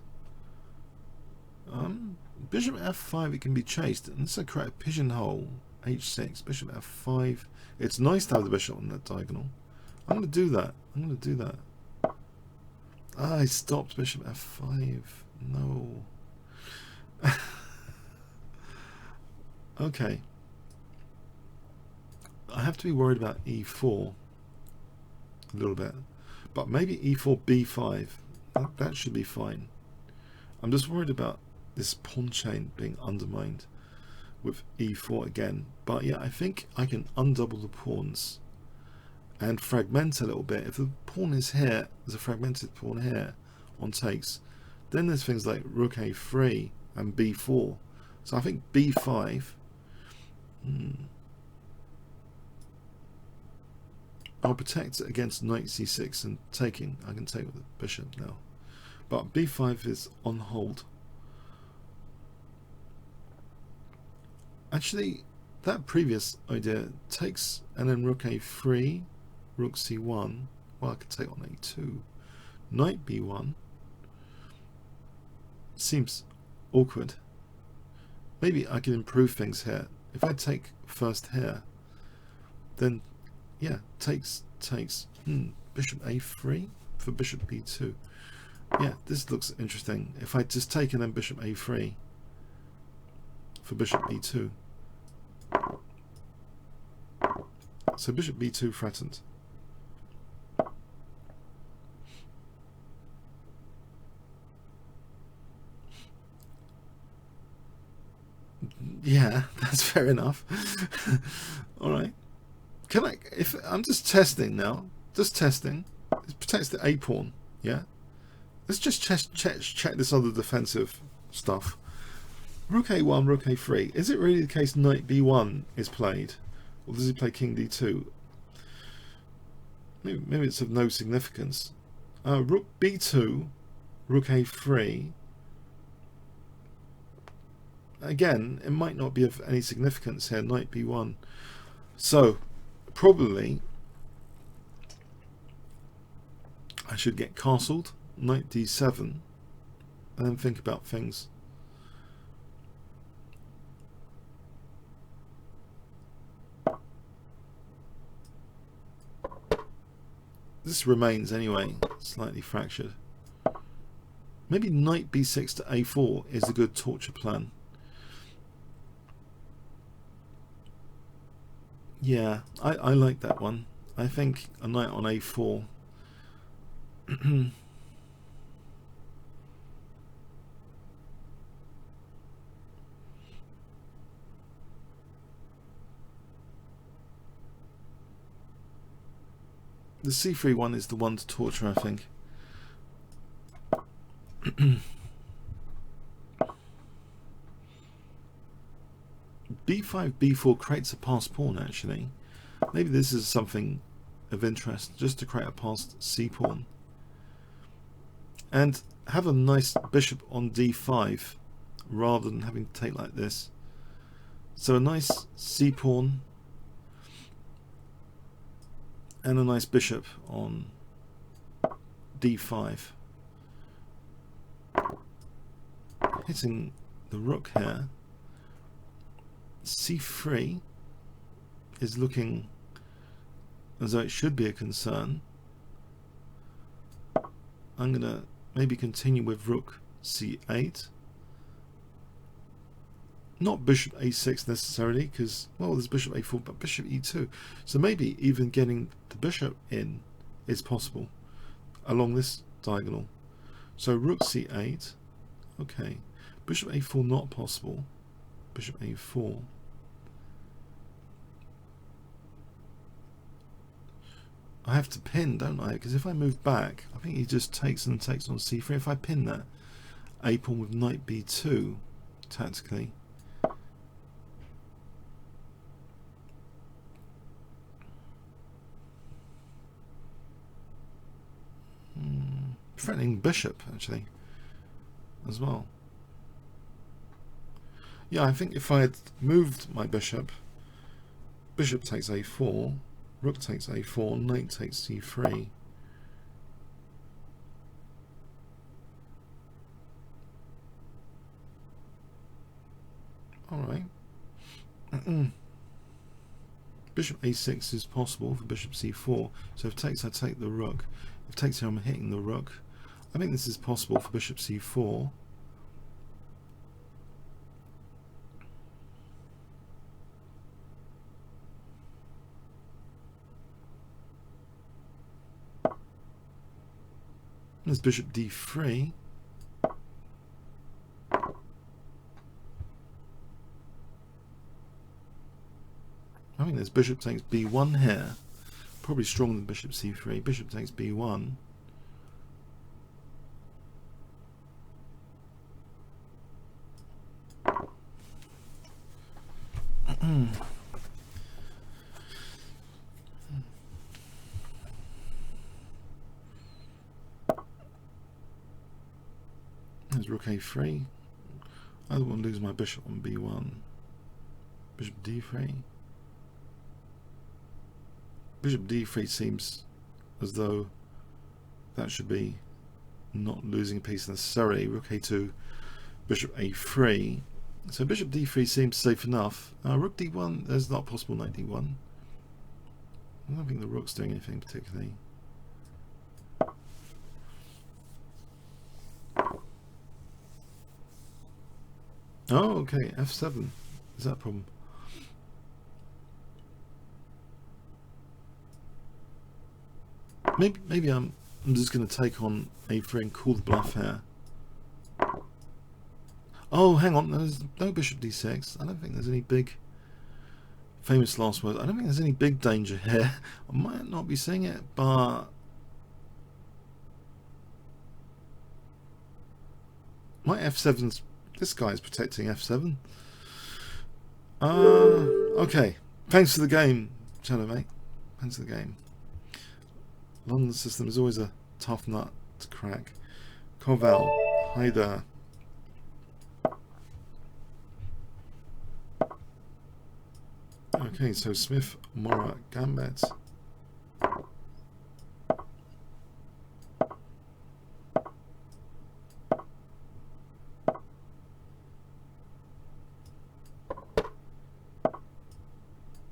Bishop f5, it can be chased, and this is a correct pigeonhole. h6, bishop f5. It's nice to have the bishop on that diagonal. I'm going to do that. I'm going to do that. Ah, I stopped bishop f5. No. Okay. I have to be worried about e4 a little bit, but maybe e4 b5. That should be fine. I'm just worried about this pawn chain being undermined with e4 again. But yeah, I think I can undouble the pawns and fragment a little bit. If the pawn is here, there's a fragmented pawn here on takes. Then there's things like rook a3 and b4. So I think b5. I'll protect against knight c6 and taking. I can take with the bishop now. But b5 is on hold. Actually, that previous idea takes and then rook a3, rook c1. Well, I could take on a2. Knight b1 seems awkward. Maybe I can improve things here. If I take first here, then yeah, takes bishop a3 for bishop b2. Yeah, this looks interesting. If I just take and then bishop a3 for bishop b2. So bishop b2 threatened. Yeah, that's fair enough. All right. Can I? If I'm just testing now, just testing. It protects the a pawn. Yeah. Let's just check this other defensive stuff. Rook a1, rook a3. Is it really the case knight b1 is played, or does he play king d2? Maybe it's of no significance. Rook b2, rook a3. Again, it might not be of any significance here. Knight b1. So probably I should get castled. Knight d7, and then think about things. This remains anyway, slightly fractured. Maybe knight b6 to a4 is a good torture plan. Yeah, I like that one. I think a knight on a4. The c3 one is the one to torture, I think. b5, b4 creates a passed pawn, actually. Maybe this is something of interest, just to create a passed c pawn. And have a nice bishop on d5, rather than having to take like this. So a nice c pawn, and a nice bishop on d5. Hitting the rook here. c3 is looking as though it should be a concern. I'm going to maybe continue with rook c8. Not bishop a6 necessarily, because, well, there's bishop a4, but bishop e2. So maybe even getting the bishop in is possible along this diagonal. So rook c8. Okay. Bishop a4 not possible. Bishop a4. I have to pin, don't I? Because if I move back, I think he just takes and takes on c3. If I pin that, a pawn with knight b2, tactically. Threatening bishop, actually, as well. Yeah, I think if I had moved my bishop, bishop takes a4, rook takes a4, knight takes c3. Alright. Bishop a6 is possible for bishop c4. So if it takes, I take the rook. If it takes here, I'm hitting the rook. I think this is possible for bishop c4. There's bishop d3. I think there's bishop takes b1 here. Probably stronger than bishop c3. Bishop takes b1. There's rook a3. I don't want to lose my bishop on b1. Bishop d3. Bishop d3 seems as though that should be not losing a piece necessarily. Rook a2, bishop a3. So bishop d3 seems safe enough. Rook d1, there's not possible knight d1. I don't think the rook's doing anything particularly. Oh, okay, f7. Is that a problem? Maybe I'm just going to take on a3 and call the bluff here. Oh, hang on. There's no bishop d6. I don't think there's any big famous last words. I don't think there's any big danger here. I might not be seeing it, but my f7's. This guy's protecting f7. Okay. Thanks for the game, Channel mate. Thanks for the game. London system is always a tough nut to crack. Koval, hi there. Okay, so Smith, Mora, Gambit.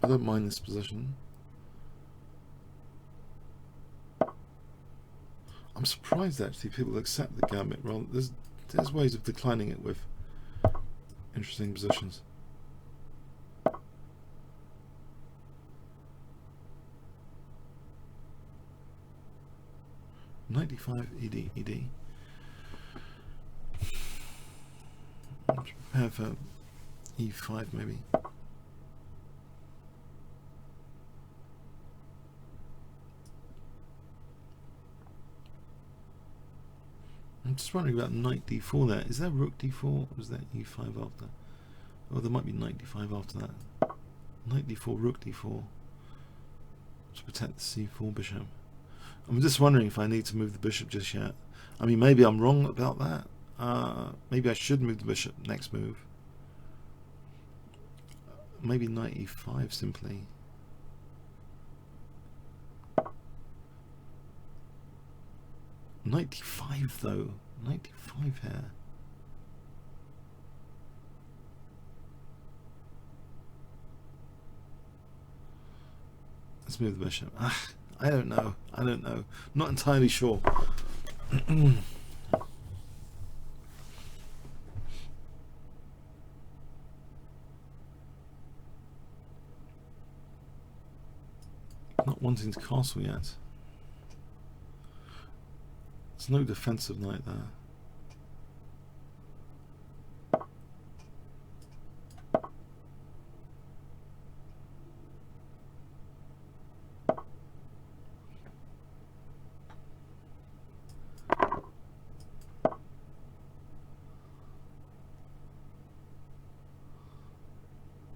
I don't mind this position. I'm surprised actually people accept the gambit roll. There's ways of declining it with interesting positions. .95 ED. Prepare for E5 maybe. I'm just wondering about knight d4 there. Is there rook d4 or is there e5 after? Oh, there might be knight d5 after that. Knight d4, rook d4 to protect the c4 bishop. I'm just wondering if I need to move the bishop just yet. I mean, maybe I'm wrong about that. Maybe I should move the bishop next move. Maybe knight e5 simply. Knight d5 though. Knight d5 here. Let's move the bishop. I don't know. Not entirely sure. Not wanting to castle yet. There's no defensive knight there.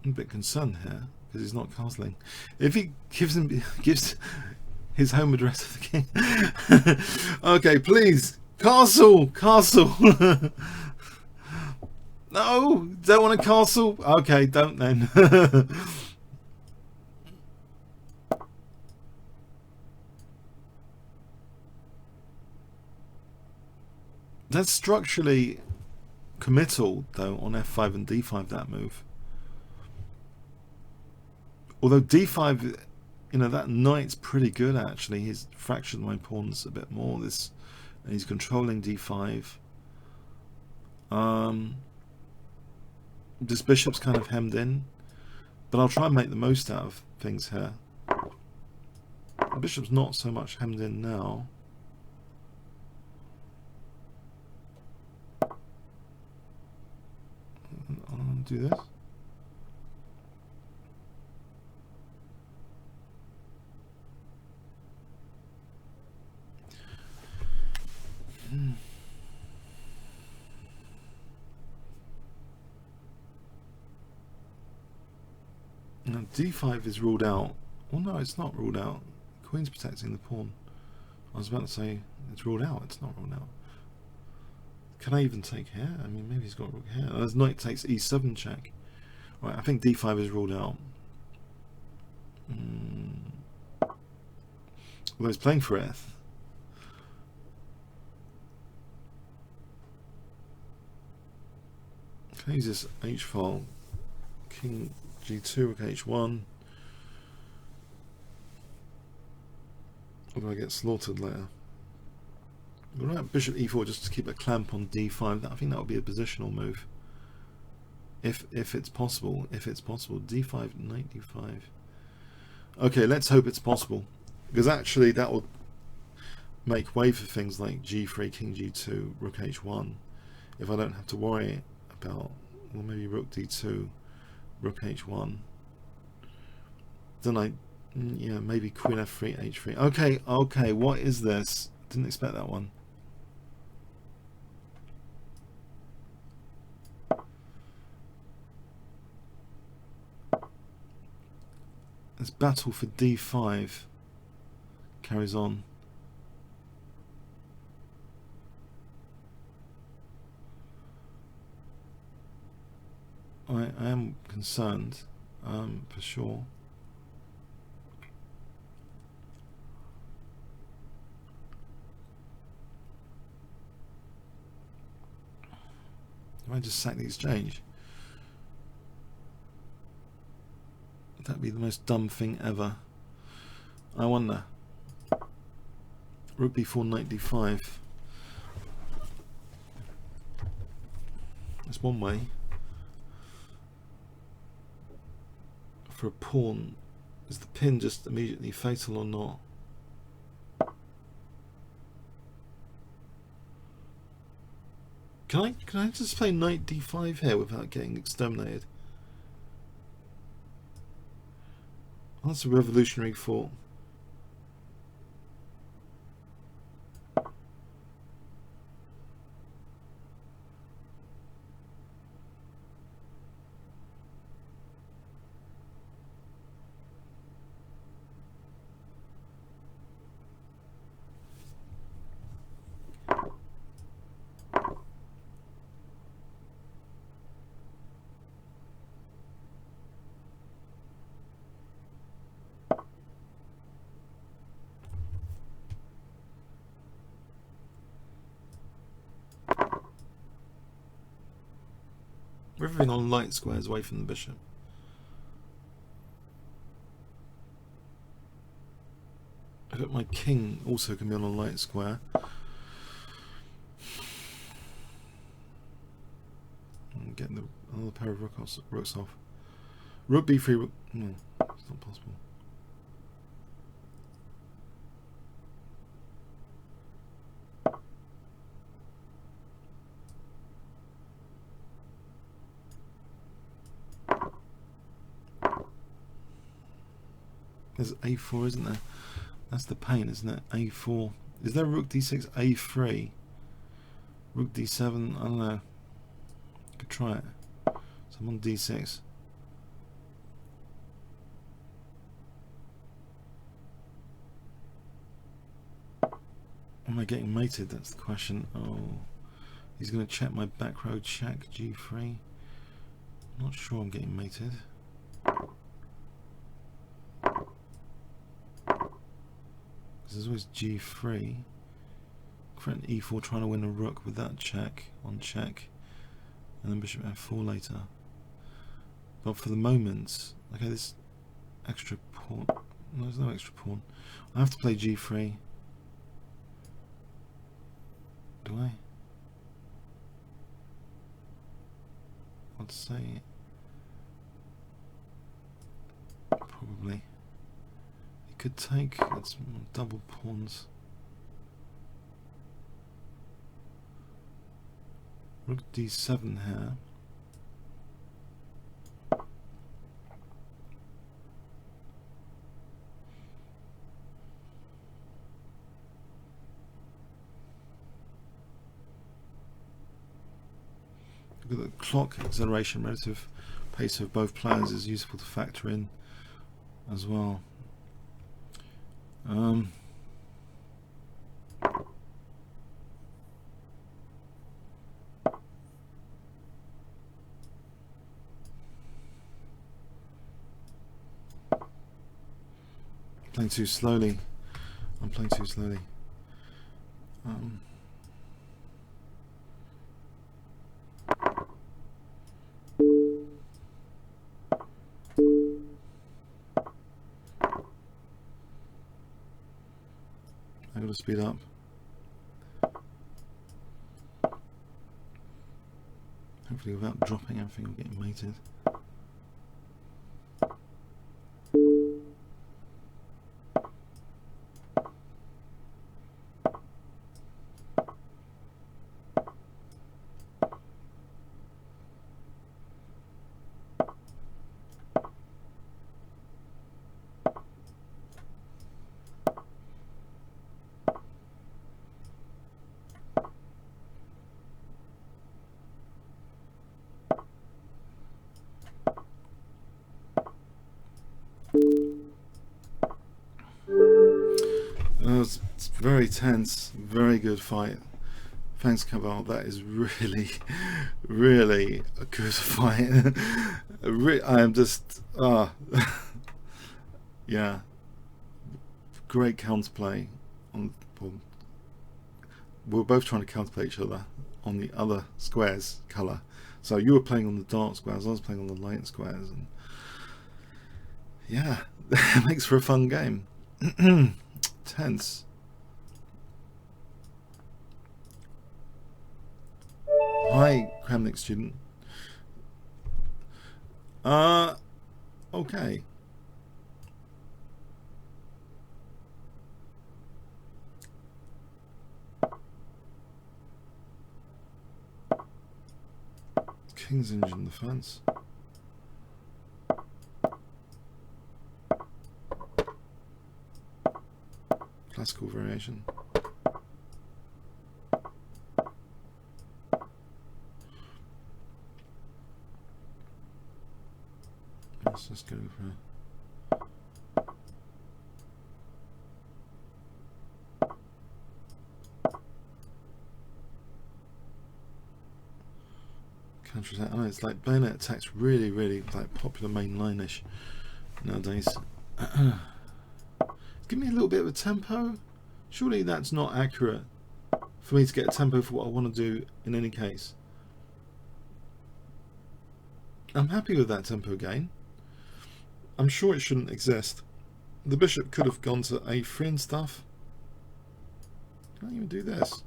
I'm a bit concerned here because he's not castling. If he gives his home address to the king. Okay, please, castle. No, don't want a castle. Okay, don't then. That's structurally committal though on f5 and d5, that move. Although d5, you know, that knight's pretty good actually. He's fractured my pawns a bit more. And he's controlling d5. This bishop's kind of hemmed in, but I'll try and make the most out of things here. The bishop's not so much hemmed in now. I'll do this. Now d5 is ruled out. Well, no, it's not ruled out. Queen's protecting the pawn. I was about to say it's ruled out. It's not ruled out. Can I even take here? I mean, maybe he's got rook here. As knight takes e7 check. Right, I think d5 is ruled out. Although he's playing for it. Can I use this h file? King g2, rook h1. Or do I get slaughtered later? Right, bishop e4 just to keep a clamp on d5. I think that would be a positional move. If it's possible. If it's possible. d5, knight d5. Okay, let's hope it's possible. Because actually that will make way for things like g3, king g2, rook h1. If I don't have to worry about, well, maybe rook d2, rook h1. Then yeah, maybe queen f3, h3. Okay, what is this? Didn't expect that one. This battle for d5 carries on. I am concerned, for sure. If I just sack the exchange, that'd be the most dumb thing ever. I wonder. Rook b4, knight d5. That's one way. For a pawn, is the pin just immediately fatal or not? Can I just play knight d5 here without getting exterminated? Oh, that's a revolutionary thought. Everything on light squares away from the bishop. I bet my king also can be on a light square. I'm getting another pair of rooks off. Rook b3. Rook, no, it's not possible. There's a4, isn't there? That's the pain, isn't it? a4. Is there rook d6, a3? Rook d7, I don't know. Could try it. So I'm on d6. Am I getting mated? That's the question. Oh, he's going to check my back row check, g3. Not sure I'm getting mated. There's always g3. Current e4 trying to win a rook with that check on check. And then bishop f4 later. But for the moment, okay, this extra pawn. No, there's no extra pawn. I have to play g3. Do I? I'd say probably. It could take. It's double pawns. Rook d7 here. Look at the clock acceleration, relative pace of both players is useful to factor in as well. Playing too slowly. I'm playing too slowly. Got to speed up. Hopefully without dropping everything or getting mated. It's very tense, very good fight. Thanks, Cabal. That is really, really a good fight. I am just, yeah, great counterplay. Well, we were both trying to counterplay each other on the other squares colour. So you were playing on the dark squares, I was playing on the light squares, and yeah, it makes for a fun game. Tense. Hi, Kramnik student. Okay. King's engine defense. Classical variation. Let's just go for counter attack. I know it's like bayonet attacks really, really like popular mainline-ish nowadays. Give me a little bit of a tempo. Surely that's not accurate for me to get a tempo for what I want to do in any case. I'm happy with that tempo gain. I'm sure it shouldn't exist. The bishop could have gone to a3 and stuff. Can't even do this.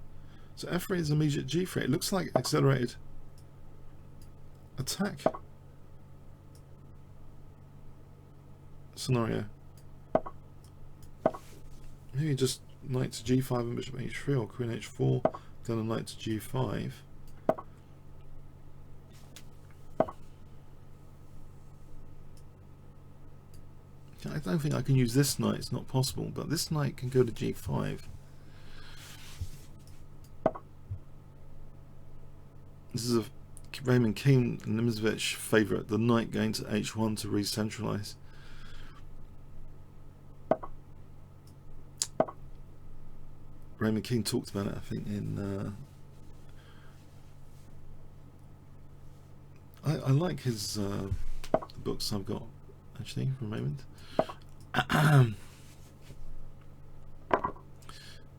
So f3 is immediate g3. It looks like accelerated attack scenario. Maybe just knight to g5 and bishop h3, or queen h4, then a knight to g5. I don't think I can use this knight, it's not possible, but this knight can go to g5. This is a Raymond King Nimzovich favourite, the knight going to h1 to re-centralise. Raymond King talked about it, I think, in I like his books I've got actually for a moment.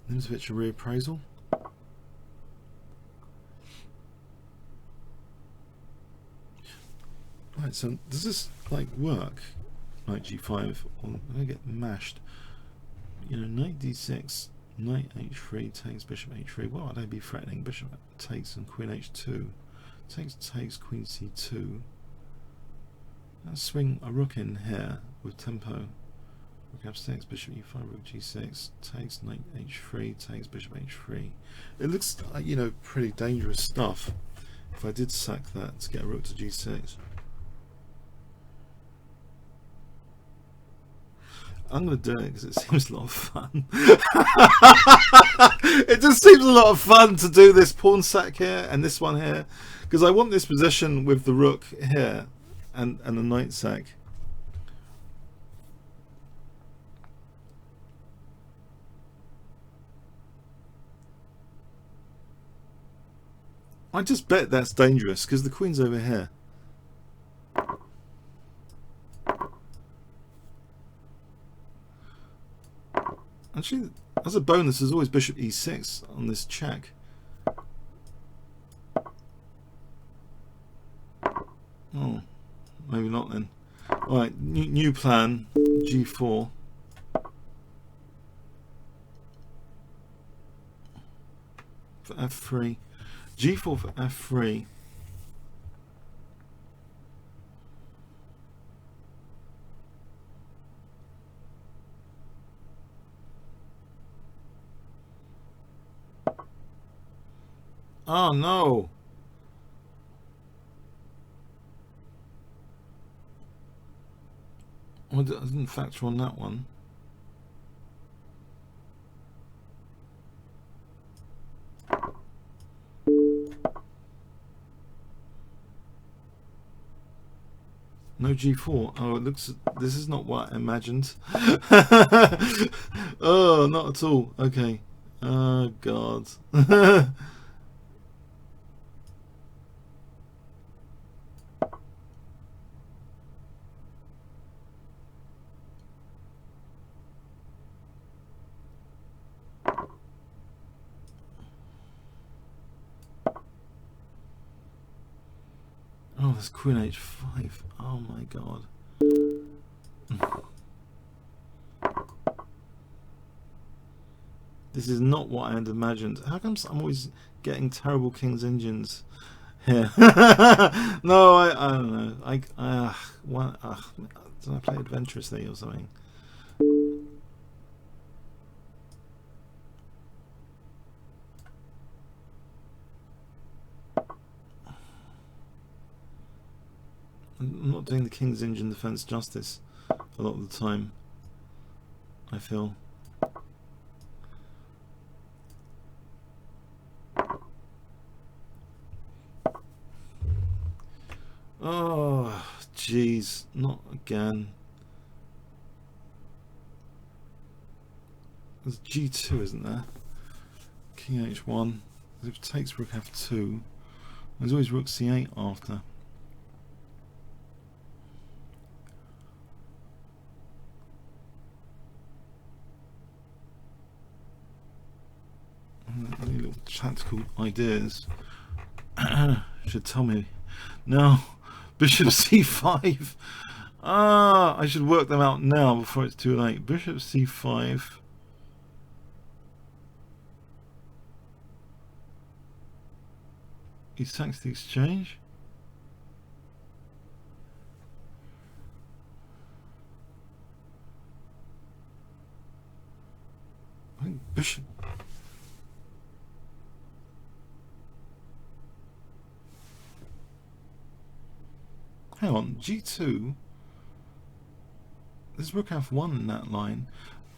Nimzovich a reappraisal. Right, so does this like work? Knight g5, or I get mashed? You know, knight d6, knight h3 takes bishop h3. What would I be threatening? Bishop takes and queen h2. Takes queen c2. Let's swing a rook in here with tempo. Rook f6, bishop e5, rook g6, takes knight h3, takes bishop h3. It looks like, you know, pretty dangerous stuff if I did sack that to get a rook to g6. I'm going to do it because it seems a lot of fun. It just seems a lot of fun to do this pawn sack here and this one here, because I want this position with the rook here and the knight sack. I just bet that's dangerous because the queen's over here. Actually, as a bonus, there's always bishop e6 on this check. Oh, maybe not then. Alright, new plan, g4. for f3. g4 for f3. Oh no! Well, I didn't factor on that one. No g4. Oh, it looks. This is not what I imagined. Oh, not at all. Okay. Oh God. Oh, there's Queen H5. Oh my God. This is not what I had imagined. How come I'm always getting terrible King's engines here? No, I don't know. Did I play adventurously or something? I'm not doing the King's engine defense justice a lot of the time, I feel. Oh, jeez, not again. There's G2, isn't there? King H1. If it takes Rook F2, there's always Rook C8 after. Any little tactical ideas should tell me. No, Bishop C5. Ah, I should work them out now before it's too late. Bishop C5. He sacks the exchange. I think Bishop. Hang on, G2. There's Rook F1 in that line.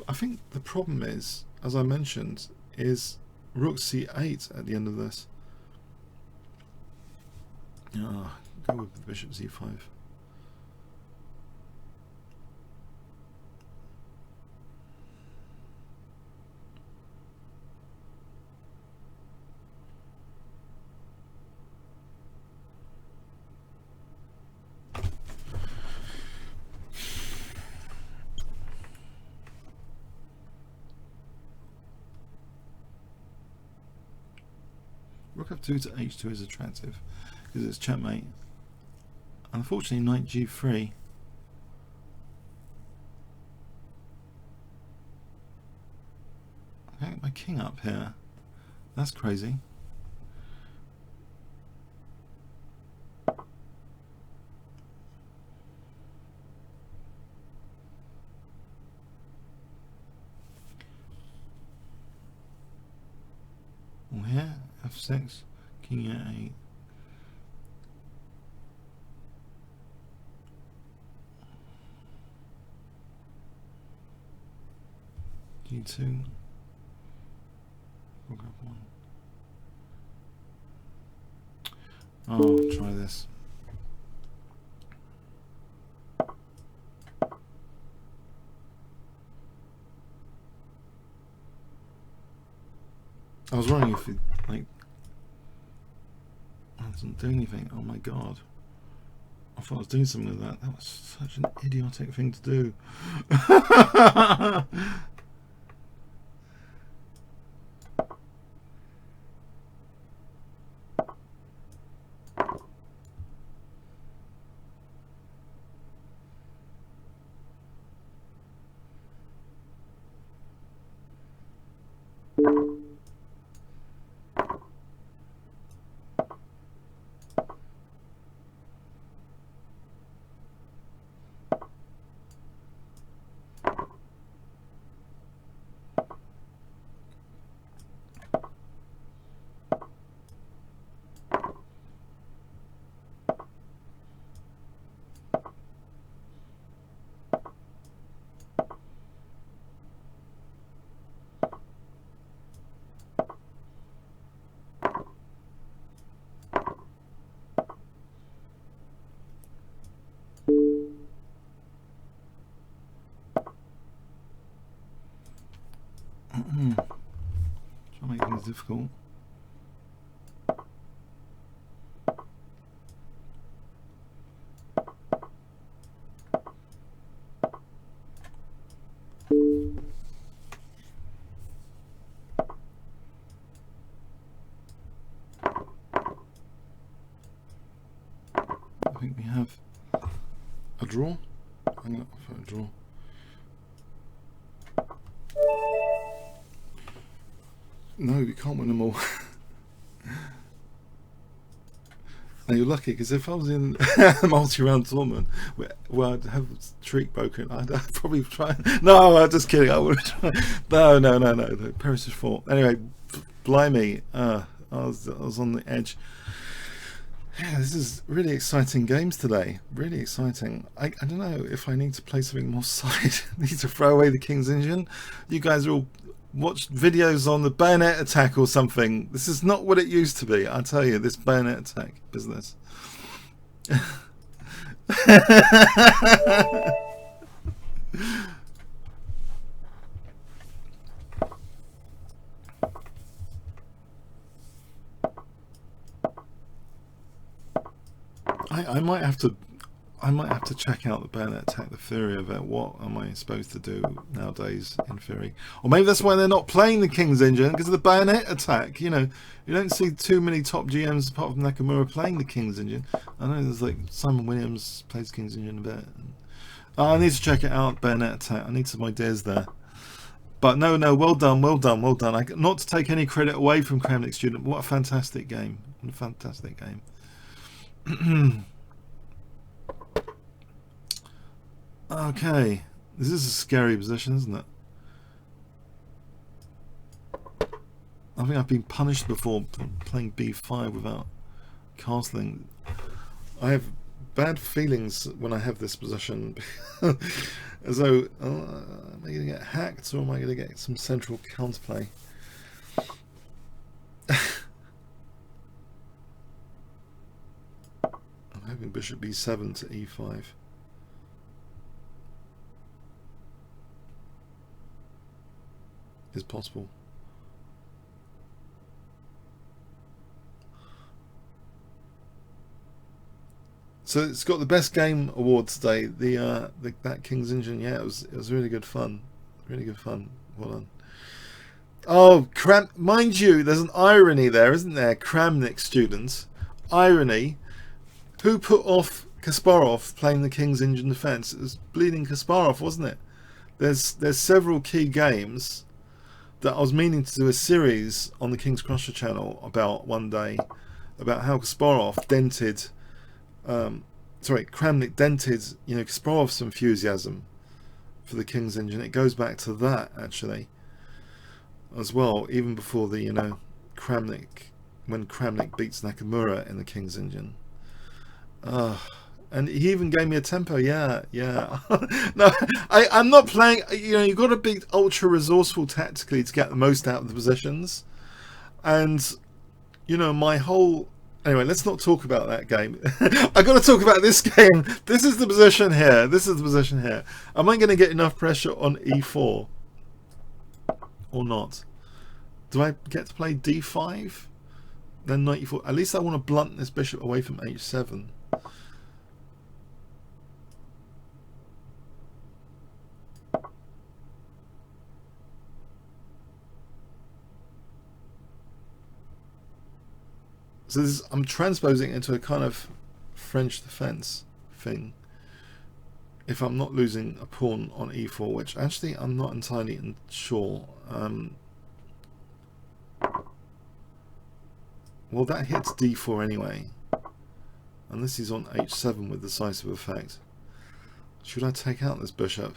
I think the problem is, as I mentioned, is Rook C8 at the end of this. Ah, go with the Bishop Z5. Rook F2 to H2 is attractive because it's checkmate. Unfortunately, Knight G3. I can't get my king up here. That's crazy. Well, here, F6, King E8. G2. Rook F1. Oh, try this. I was wondering if it, like, I doesn't do anything. Oh my God. I thought I was doing something with that. That was such an idiotic thing to do. difficult. I think we have a draw. Hang on for a draw. No, we can't win them all. And you're lucky, because if I was in a multi-round tournament where I'd have streak broken, I'd probably try. No, I'm just kidding. I would try. No. Paris is 4. Anyway, blimey, I was on the edge. Yeah, this is really exciting games today. Really exciting. I don't know if I need to play something more side. I need to throw away the King's Engine. You guys are all watched videos on the bayonet attack or something. This is not what it used to be. I tell you, this bayonet attack business. I might have to check out the bayonet attack, the theory of it. What am I supposed to do nowadays in theory? Or maybe that's why they're not playing the King's Engine, because of the bayonet attack. You know, you don't see too many top GMs apart from Nakamura playing the King's Engine. I know there's like Simon Williams plays King's Engine a bit. I need to check it out, bayonet attack. I need some ideas there. But no, well done. Not to take any credit away from Kramnik Student. What a fantastic game. What a fantastic game. Okay, this is a scary position, isn't it? I think I've been punished before playing b5 without castling. I have bad feelings when I have this position. As though, am I going to get hacked, or am I going to get some central counterplay? I'm hoping bishop b7 to e5. Is possible. So it's got the best game award today. That King's Engine. Yeah, it was really good fun. Really good fun. Well done. Oh, mind you, there's an irony there, isn't there? Kramnik students. Irony. Who put off Kasparov playing the King's Engine defense? It was bleeding Kasparov, wasn't it? There's several key games that I was meaning to do a series on the Kingscrusher channel about one day, about how Kasparov dented, Kramnik dented, Kasparov's enthusiasm for the King's Engine. It goes back to that actually, as well, even before the Kramnik, when Kramnik beats Nakamura in the King's Engine. And he even gave me a tempo. Yeah. No, I'm not playing. You've got to be ultra resourceful tactically to get the most out of the positions. And my whole. Anyway, let's not talk about that game. I've got to talk about this game. This is the position here. Am I going to get enough pressure on e4 or not? Do I get to play d5? Then knight e4. At least I want to blunt this bishop away from h7. So I'm transposing it into a kind of French defense thing. If I'm not losing a pawn on e4, which actually I'm not entirely sure. Well, that hits d4 anyway. Unless he's on h7 with decisive effect. Should I take out this bishop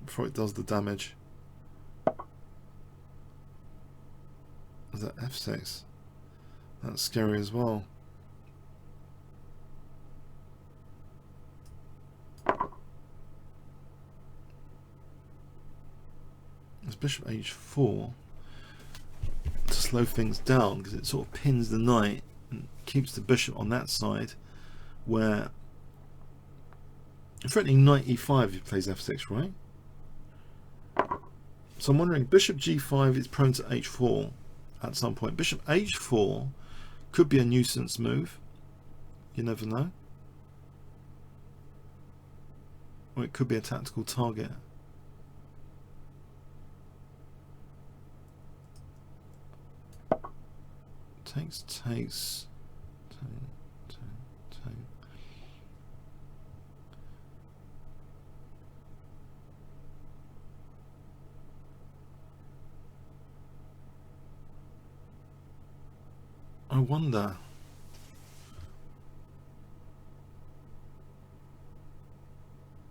before it does the damage? Is that f6? That's scary as well. It's bishop h4 to slow things down, because it sort of pins the knight and keeps the bishop on that side, where threatening knight e5 if he plays f6, right? So I'm wondering, bishop g5 is prone to h4. at some point. Bishop h4 could be a nuisance move. You never know. Or it could be a tactical target. Takes. Take. I wonder.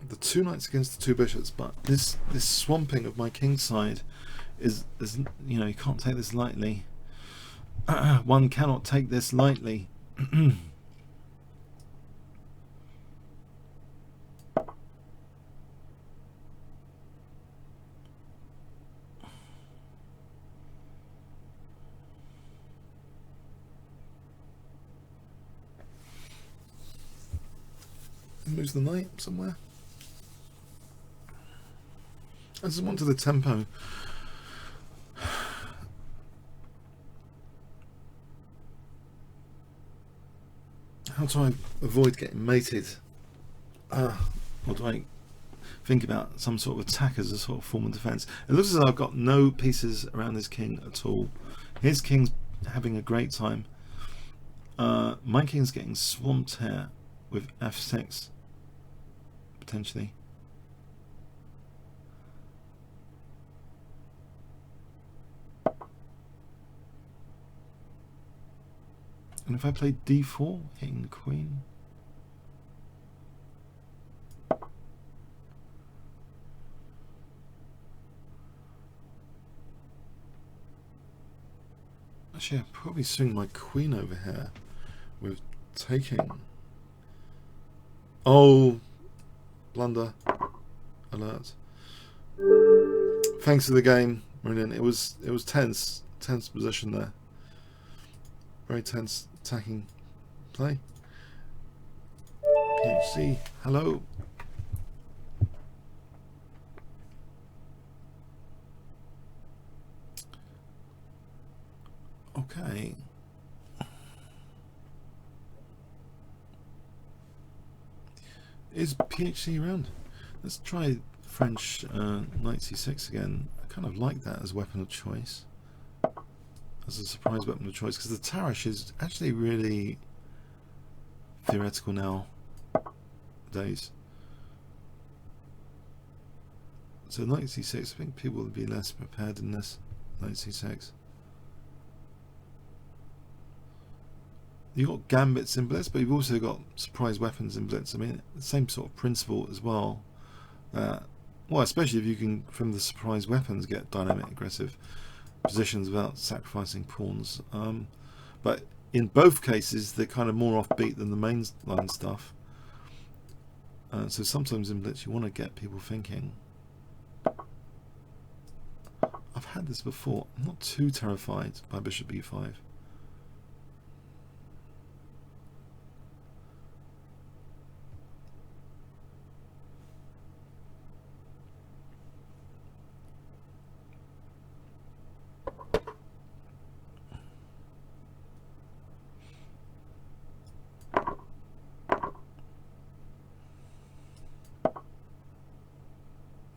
The two knights against the two bishops, but this swamping of my king side is you know, you can't take this lightly. One cannot take this lightly. Moves the knight somewhere. I just wanted the tempo. How do I avoid getting mated? Or do I think about some sort of attack as a sort of form of defense? It looks as though I've got no pieces around this king at all. His king's having a great time. My king's getting swamped here with f6 potentially. And if I play d4, hitting the queen. Actually, I'd probably swing my queen over here with taking. Oh, blunder. Alert. Thanks for the game, Brilliant. It was tense position there. Very tense attacking play. PHC, hello. Okay. Is PHC around? Let's try French knight c6 again. I kind of like that as weapon of choice. As a surprise weapon of choice, because the Tarish is actually really theoretical nowadays. So knight c6, I think people would be less prepared in this. Knight c6. You've got gambits in Blitz, but you've also got surprise weapons in Blitz. I mean, the same sort of principle as well. Well, especially if you can, from the surprise weapons, get dynamic aggressive positions without sacrificing pawns. But in both cases, they're kind of more offbeat than the mainline stuff. So sometimes in Blitz, you want to get people thinking. I've had this before. I'm not too terrified by bishop b5.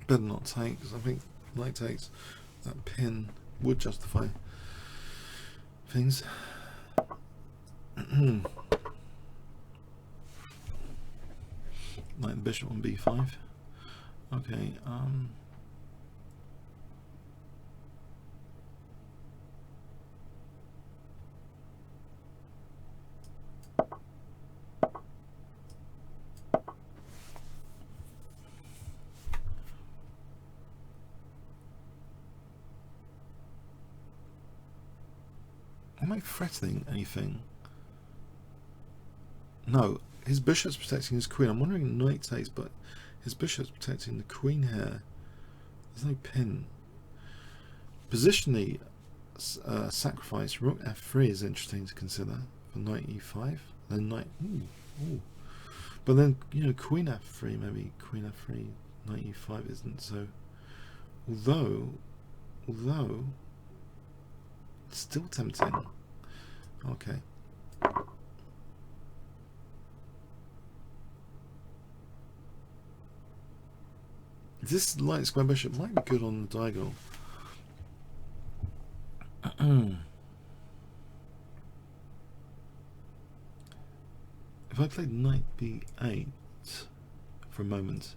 Better not take, because I think knight takes, that pin would justify things. Knight and bishop on b5. Okay, am I threatening anything? No, his bishop's protecting his queen. I'm wondering knight takes, but his bishop's protecting the queen here. There's no pin. Positionally, sacrifice rook f3 is interesting to consider for knight e5. Then knight, ooh. But then, you know, queen f3, maybe queen f3, knight e5 isn't so. Although Still tempting. Okay. This light square bishop might be good on the diagonal. If I played knight b8 for a moment,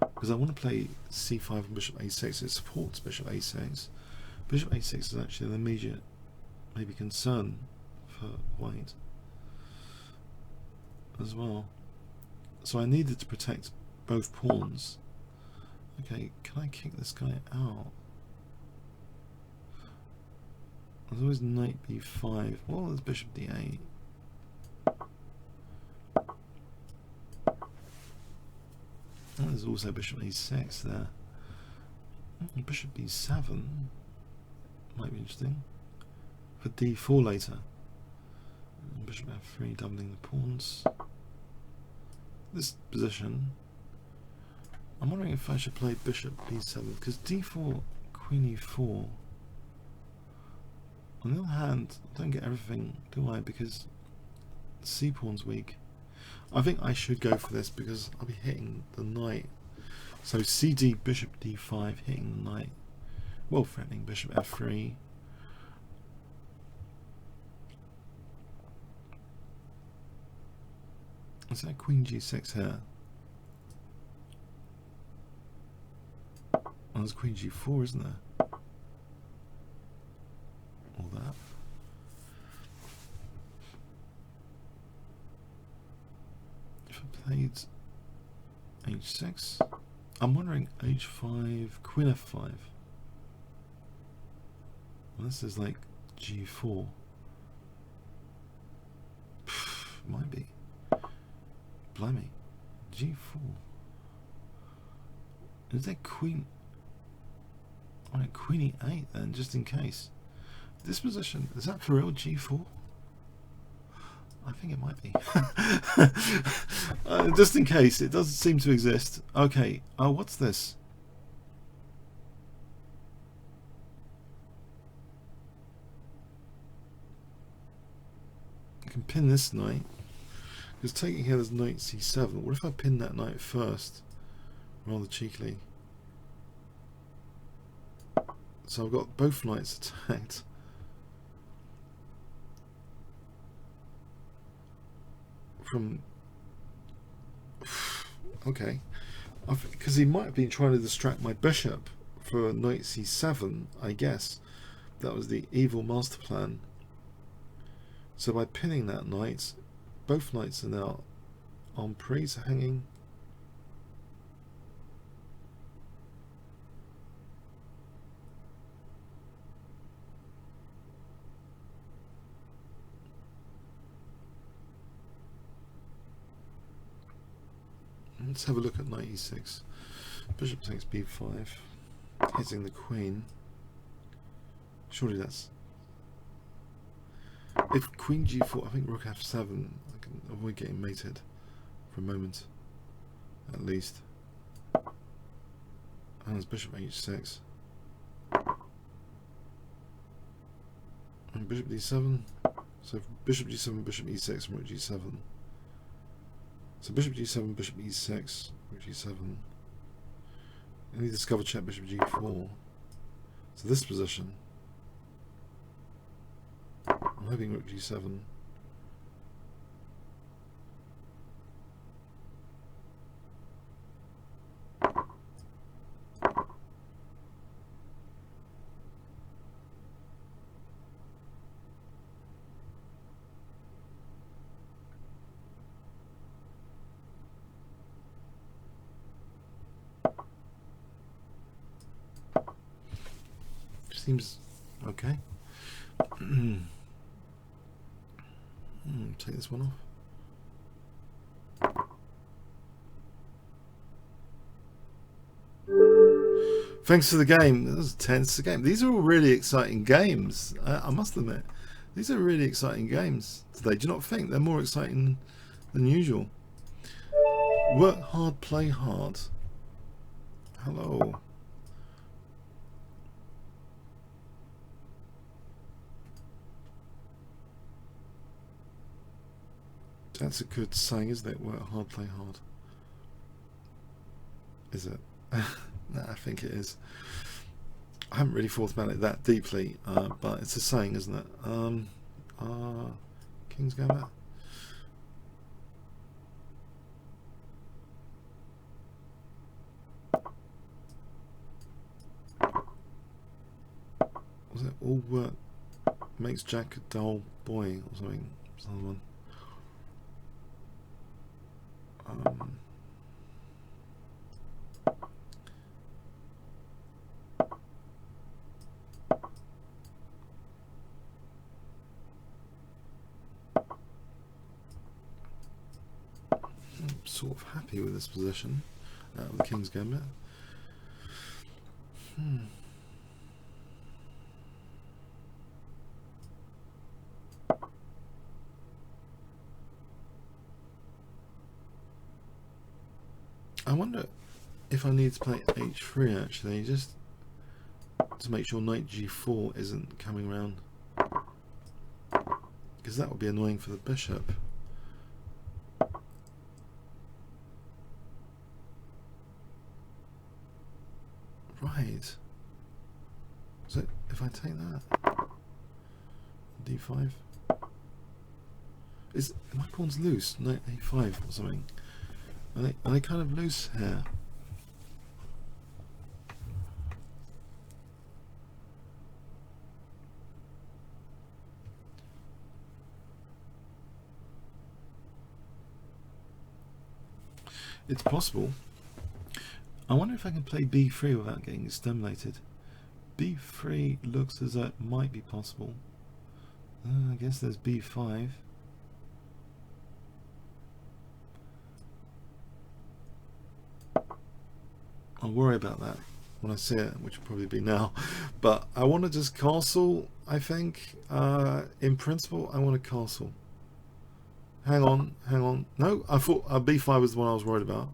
because I want to play c5 and bishop a6, it supports bishop a6. Bishop a6 is actually an immediate maybe concern for white as well. So I needed to protect both pawns. Okay, can I kick this guy out? There's always knight b5. Well, there's bishop d8. And there's also bishop a6 there. Bishop b7 might be interesting for d4 later. And bishop f3 doubling the pawns. This position, I'm wondering if I should play bishop b7 because d4, queen e4. On the other hand, I don't get everything, do I? Because the c pawn's weak. I think I should go for this because I'll be hitting the knight. So cd, bishop d5, hitting the knight. Well, threatening bishop f3. Is that queen g6 here? Oh, there's queen g4, isn't there? All that. If I played h6, I'm wondering h5, queen f5. Well, this is like g4. Might be. Blimey. g4. Is that queen? Alright, queen e8 then, just in case. This position, is that for real g4? I think it might be. Just in case, it doesn't seem to exist. Okay, oh, what's this? I can pin this knight. Because taking here, there's knight c7. What if I pin that knight first? Rather cheekily. So I've got both knights attacked. From okay, because he might have been trying to distract my bishop for knight c7, I guess. That was the evil master plan. So by pinning that knight, both knights are now en prise, hanging. Let's have a look at knight e6. Bishop takes b5, hitting the queen. Surely that's... If queen g4, I think rook f7, I can avoid getting mated for a moment, at least. And there's bishop h6. And bishop d7. So bishop g7, bishop e6, rook g7. So bishop g7, bishop e6, rook g7. And we discover check bishop g4. So this position, I'm hoping rook g7. Seems okay. Take this one off. Thanks for the game. That was tense game. These are all really exciting games. I must admit, these are really exciting games today. Do you not think they're more exciting than usual? Work hard, play hard. Hello. That's a good saying, isn't it? Work hard, play hard. Is it? Nah, I think it is. I haven't really thought about it that deeply, but it's a saying, isn't it? King's Gambit. Was it all work makes Jack a dull boy or something? There's another one. I'm sort of happy with this position out of the King's Gambit. I wonder if I need to play h3 actually, just to make sure knight g4 isn't coming around, because that would be annoying for the bishop. Right. So if I take that, d5, is my pawns loose? Knight a5 or something? Are they kind of loose here? It's possible. I wonder if I can play b3 without getting exterminated. b3 looks as though it might be possible. I guess there's b5. I'll worry about that when I see it, which will probably be now. But I want to just castle, I think. In principle, I want to castle. Hang on, hang on. No, I thought b5 was the one I was worried about.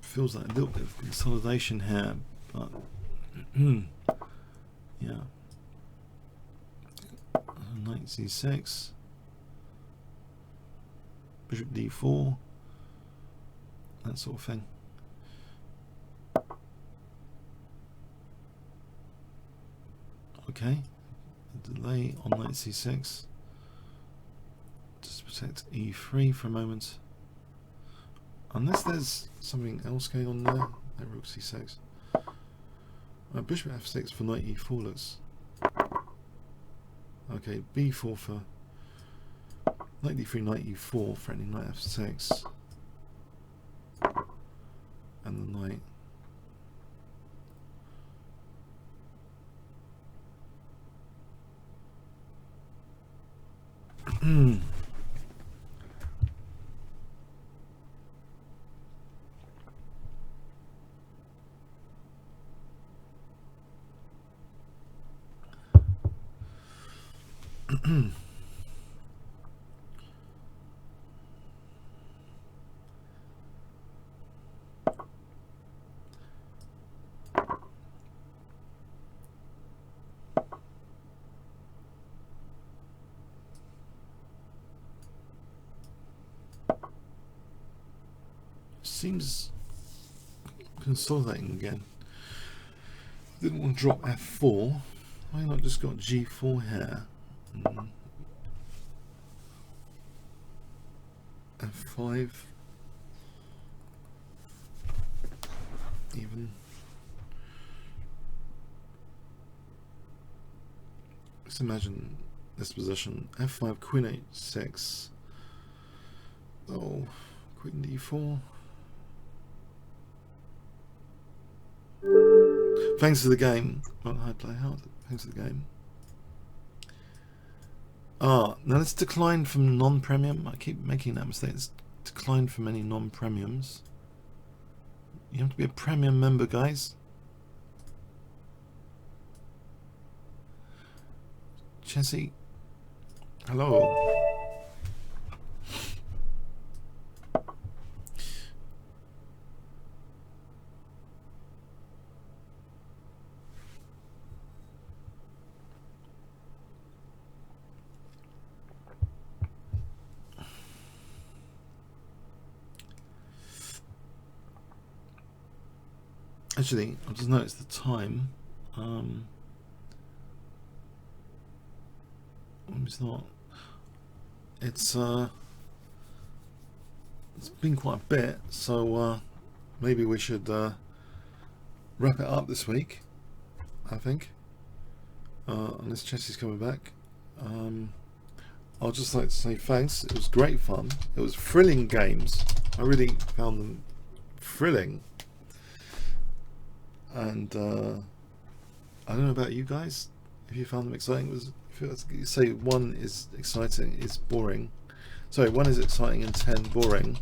Feels like a little bit of consolidation here, but yeah. Knight c6, bishop d4, that sort of thing. Okay, a delay on knight c6 just to protect e3 for a moment. Unless there's something else going on there. Like rook c6. Bishop f6 for knight e4 looks. Okay, b4 for knight d3, knight e4, threatening knight f6. And the knight. Seems consolidating again. Didn't want to drop f4. Why not just got g4 here? F5 even. Let's imagine this position. F5, queen h6. Oh, queen d4. Thanks for the game. Well, I play hard. Thanks for the game. Now let's decline from non-premium. I keep making that mistake. Let's decline from any non-premiums. You have to be a premium member, guys. Chessy, hello. Actually, I've just noticed the time. It's not. It's been quite a bit, so maybe we should wrap it up this week. I think, unless Chessie's coming back. I'd just like to say thanks. It was great fun. It was thrilling games. I really found them thrilling. And I don't know about you guys, if you found them exciting. If you say 1 is exciting, is boring. Sorry, 1 is exciting and 10 boring.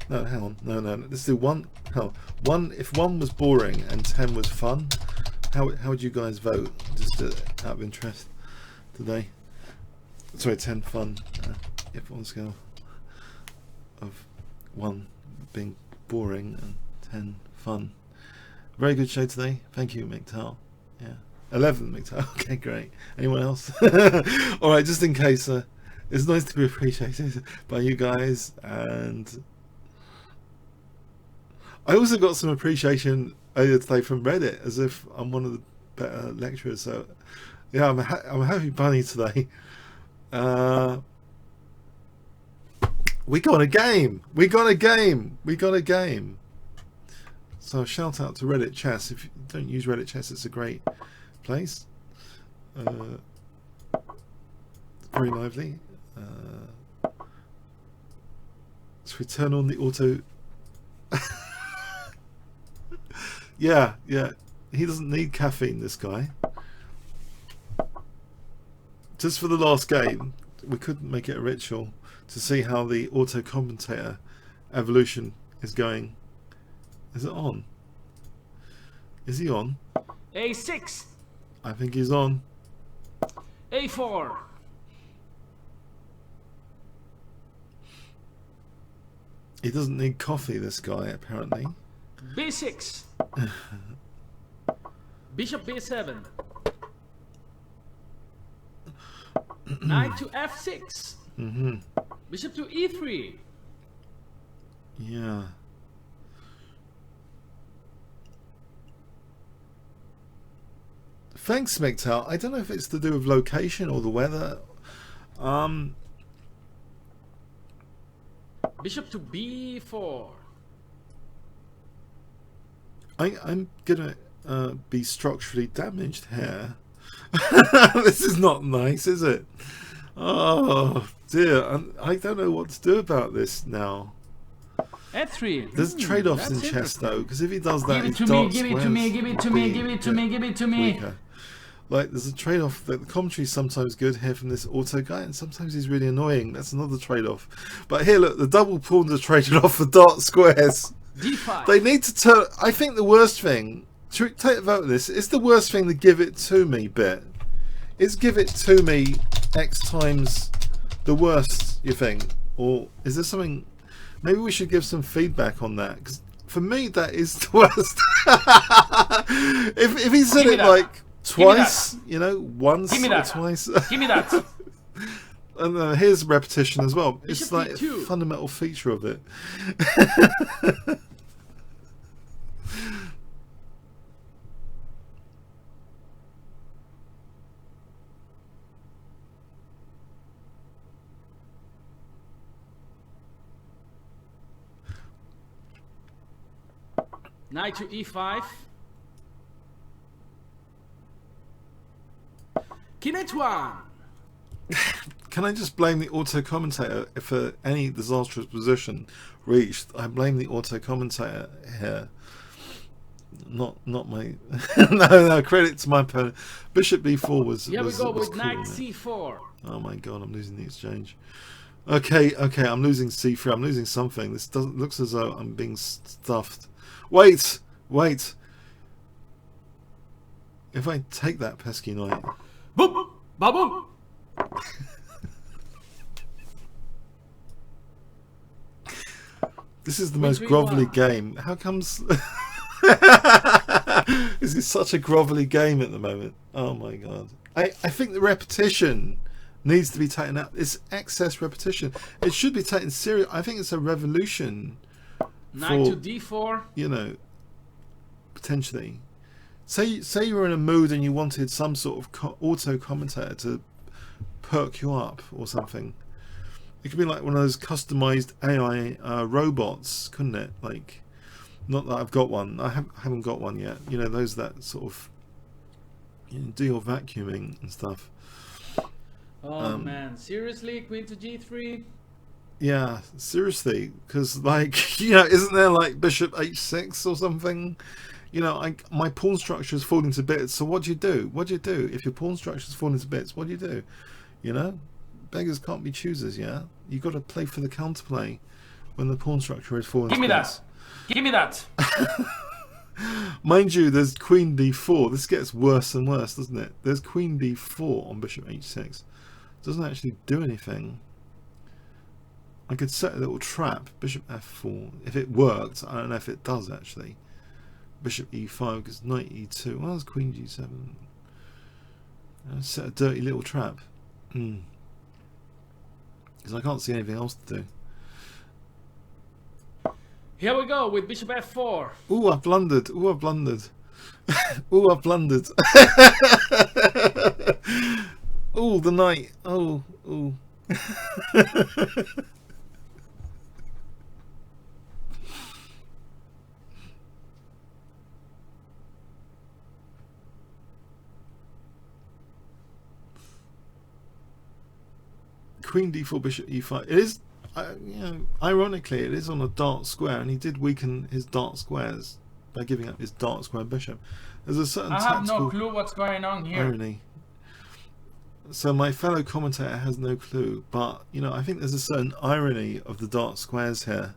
No, hang on. No. Let's do 1. Hell, 1. If 1 was boring and 10 was fun, how would you guys vote? Just out of interest today. Sorry, 10 fun. If on a scale of 1 being boring and 10 fun. Very good show today. Thank you, McTowell. Yeah, 11 McTowell. Okay, great. Anyone else? All right, just in case. It's nice to be appreciated by you guys, and I also got some appreciation earlier today from Reddit, as if I'm one of the better lecturers. So yeah, I'm a happy bunny today. We got a game. We got a game. So shout out to Reddit Chess. If you don't use Reddit Chess, it's a great place. Very lively. So we turn on the auto. yeah. He doesn't need caffeine, this guy. Just for the last game, we couldn't make it a ritual to see how the auto commentator evolution is going. Is it on? Is he on? A6. I think he's on. A4. He doesn't need coffee, this guy, apparently. B6. Bishop B7. Knight to F6. Bishop to E3. Yeah. Thanks, McTowell. I don't know if it's to do with location or the weather. Bishop to B4. I'm gonna be structurally damaged here. This is not nice, is it? Oh dear, I don't know what to do about this now. F3. There's trade-offs in chess though, because if he does that, give it to me. Like, there's a trade-off that the commentary's sometimes good here from this auto guy, and sometimes he's really annoying. That's another trade-off. But here, look, the double pawns are traded off for dark squares. D5. They need to turn. I think the worst thing. Take a vote on this. It's the worst thing, the give it to me bit. Is give it to me X times the worst, you think? Or is there something? Maybe we should give some feedback on that, because for me that is the worst. if he said it like twice, you know, once or twice. Give me that. And here's repetition as well. It's like a fundamental feature of it. Knight to E5. King H1. Can I just blame the auto commentator if any disastrous position reached? I blame the auto commentator here. Not my. no. Credit to my opponent. Bishop B4 was. Here we go with cool, Knight C4. Oh my god! I'm losing the exchange. Okay. I'm losing C3. I'm losing something. This doesn't looks as though I'm being stuffed. Wait. If I take that pesky knight. Boom! Ba-boom! This is the most grovelly game. How comes? This is such a grovelly game at the moment. Oh my god! I think the repetition needs to be taken out. It's excess repetition. It should be taken serious. I think it's a revolution. Knight to D4. You know, potentially. Say you were in a mood and you wanted some sort of auto commentator to perk you up or something. It could be like one of those customized AI robots, couldn't it? Like, not that I've got one. I haven't got one yet. You know, those that sort of do your vacuuming and stuff. Oh man, seriously, queen to g3? Yeah, seriously, because like, you know, isn't there like bishop h6 or something? You know, my pawn structure is falling to bits. So what do you do? What do you do if your pawn structure is falling to bits? What do you do? You know, beggars can't be choosers. Yeah, you got to play for the counterplay when the pawn structure is falling. Give me that. Give me that. Mind you, there's queen d4. This gets worse and worse, doesn't it? There's queen d4 on bishop h6. Doesn't actually do anything. I could set a little trap, bishop f4. If it worked, I don't know if it does actually. Bishop e5 because knight e2. Well, there's queen g7. Set a dirty little trap. Because I can't see anything else to do. Here we go with bishop f4. Ooh, I've blundered. Ooh, I've blundered. Ooh, I've blundered. Ooh, the knight. Oh, ooh. Queen d4, bishop e5. It is, you know, ironically, it is on a dark square, and he did weaken his dark squares by giving up his dark square bishop. There's a certain I have tactical no clue what's going on here. irony. So my fellow commentator has no clue, but you know, I think there's a certain irony of the dark squares here.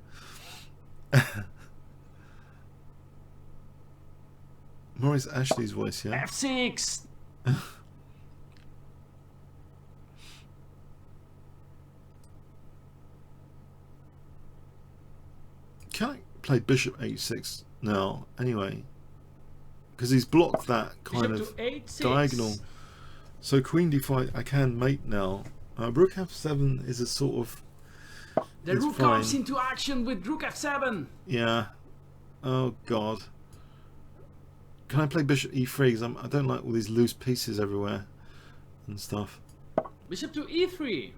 Maurice Ashley's voice, yeah. f6. Can I play bishop h6 now? Anyway, because he's blocked that kind Bishop of to h6. diagonal. So queen d5, I can mate now. Rook f7 is a sort of. The it's rook fine. comes into action with rook f7. Yeah. Oh god. Can I play bishop e3? Because I don't like all these loose pieces everywhere and stuff. Bishop to e3.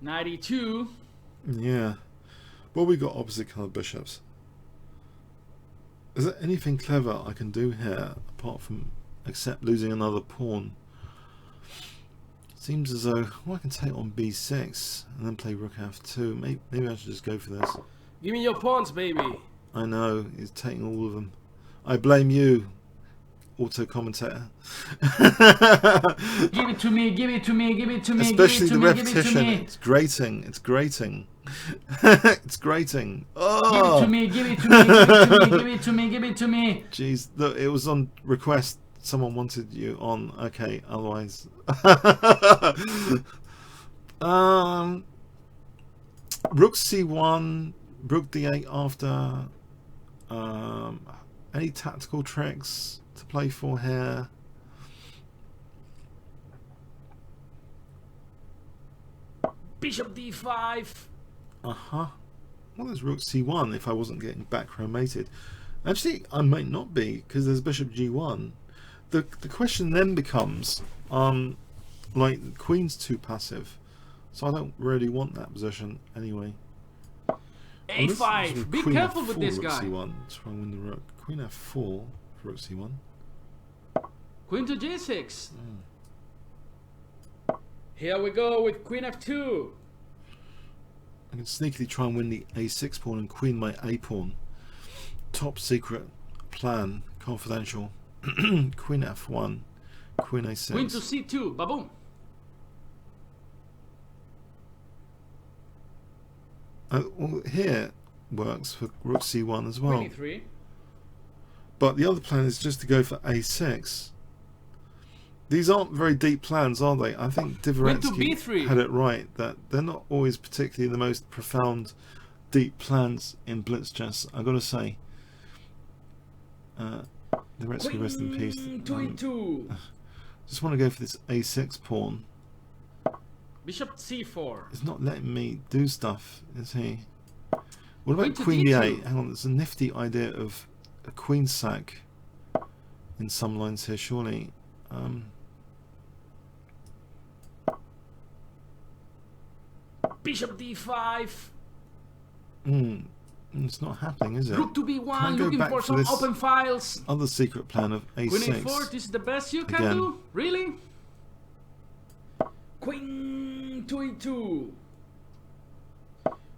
Knight e2. Yeah. Well, we got opposite coloured bishops. Is there anything clever I can do here apart from except losing another pawn? Seems as though I can take on b6 and then play rook f2. Maybe I should just go for this. Give me your pawns, baby. I know, he's taking all of them. I blame you, auto commentator. Give it to me, give it to me, give it to me. Especially give the it to me, repetition. Give it to me. It's grating. It's grating. It's grating. Oh! Give it to me, give it to me, give it to me, give it to me, give it to me. Jeez, look, it was on request. Someone wanted you on. Okay, otherwise. Rook c1, rook d8 after. Any tactical tricks to play for here? Bishop d5. Well, there's rook c1 if I wasn't getting back row mated. Actually, I might not be because there's bishop g1. The question then becomes, like, the queen's too passive, so I don't really want that position anyway. a5. Be careful with this guy. C1 to try and win the rook. Queen f4 for rook c1. Queen to g6. Here we go with queen f2. I can sneakily try and win the a6 pawn and queen my a pawn. Top secret plan, confidential. Queen f1, queen a6. Queen to c2. Baboom. Well, here works for rook c1 as well. Queen e3. But the other plan is just to go for a6. These aren't very deep plans, are they? I think Dvoretsky had it right that they're not always particularly the most profound, deep plans in blitz chess. I've got to say. Dvoretsky, rest in peace. Just want to go for this a6 pawn. Bishop c4. It's not letting me do stuff, is he? What about Queen queen to d8? d2. Hang on, there's a nifty idea of a queen sack in some lines here, surely. Bishop d5. It's not happening, is it? Rook to Can I b1, go looking back for for some this open files. other secret plan of a6? Queen a4, this is the best you can Again. do? Really? Queen to e2.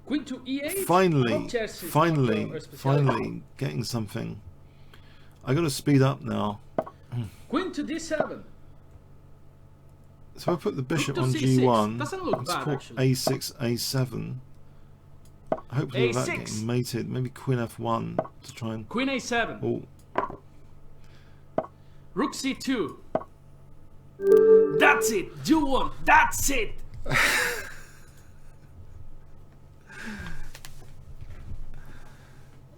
Queen to e8. Finally, Chess is not finally, your specialty. finally getting something. I got to speed up now. Queen to d7. So I put the bishop to on c6. g1. Doesn't look Let's bad, put actually. a6, a7. Hopefully without A6. getting mated. Maybe queen f1 to try and... Queen a7. Oh, Rook c2. That's it. You won. That's it.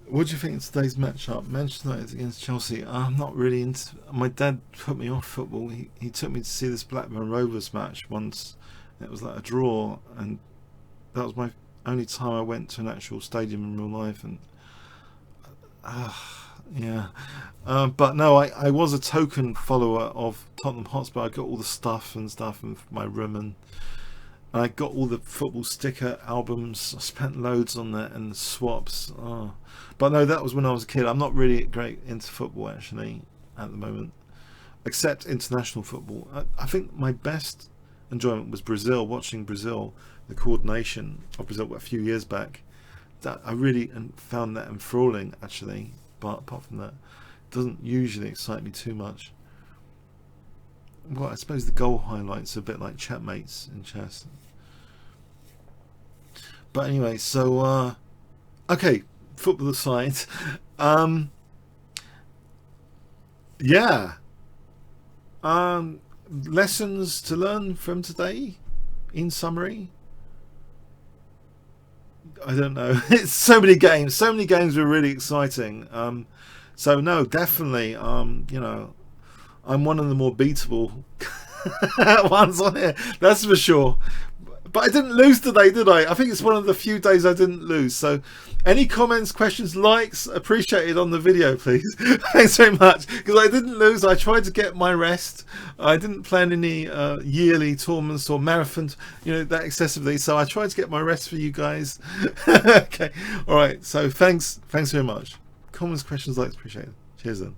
what do you think of today's matchup? Manchester United against Chelsea. I'm not really into... My dad put me off football. He took me to see this Blackburn Rovers match once. It was like a draw, and that was my only time I went to an actual stadium in real life. And yeah, but no, I was a token follower of Tottenham Hotspur. I got all the stuff in my room, and I got all the football sticker albums. I spent loads on that and the swaps. But no, that was when I was a kid. I'm not really great into football actually at the moment, except international football. I think my best enjoyment was Brazil, watching Brazil, the coordination of Brazil a few years back. That I really found that enthralling actually, but apart from that, it doesn't usually excite me too much. Well, I suppose the goal highlights are a bit like chatmates in chess. But anyway, so okay, football aside, yeah, lessons to learn from today in summary. I don't know. It's so many games were really exciting. So no, definitely, you know, I'm one of the more beatable ones on here, that's for sure. But I didn't lose today, did I? I think it's one of the few days I didn't lose. So any comments, questions, likes appreciated on the video, please. Thanks very much, because I didn't lose. I tried to get my rest. I didn't plan any yearly tournaments or marathons, you know, that excessively, so I tried to get my rest for you guys. Okay, all right, so thanks very much. Comments, questions, likes appreciated. Cheers then.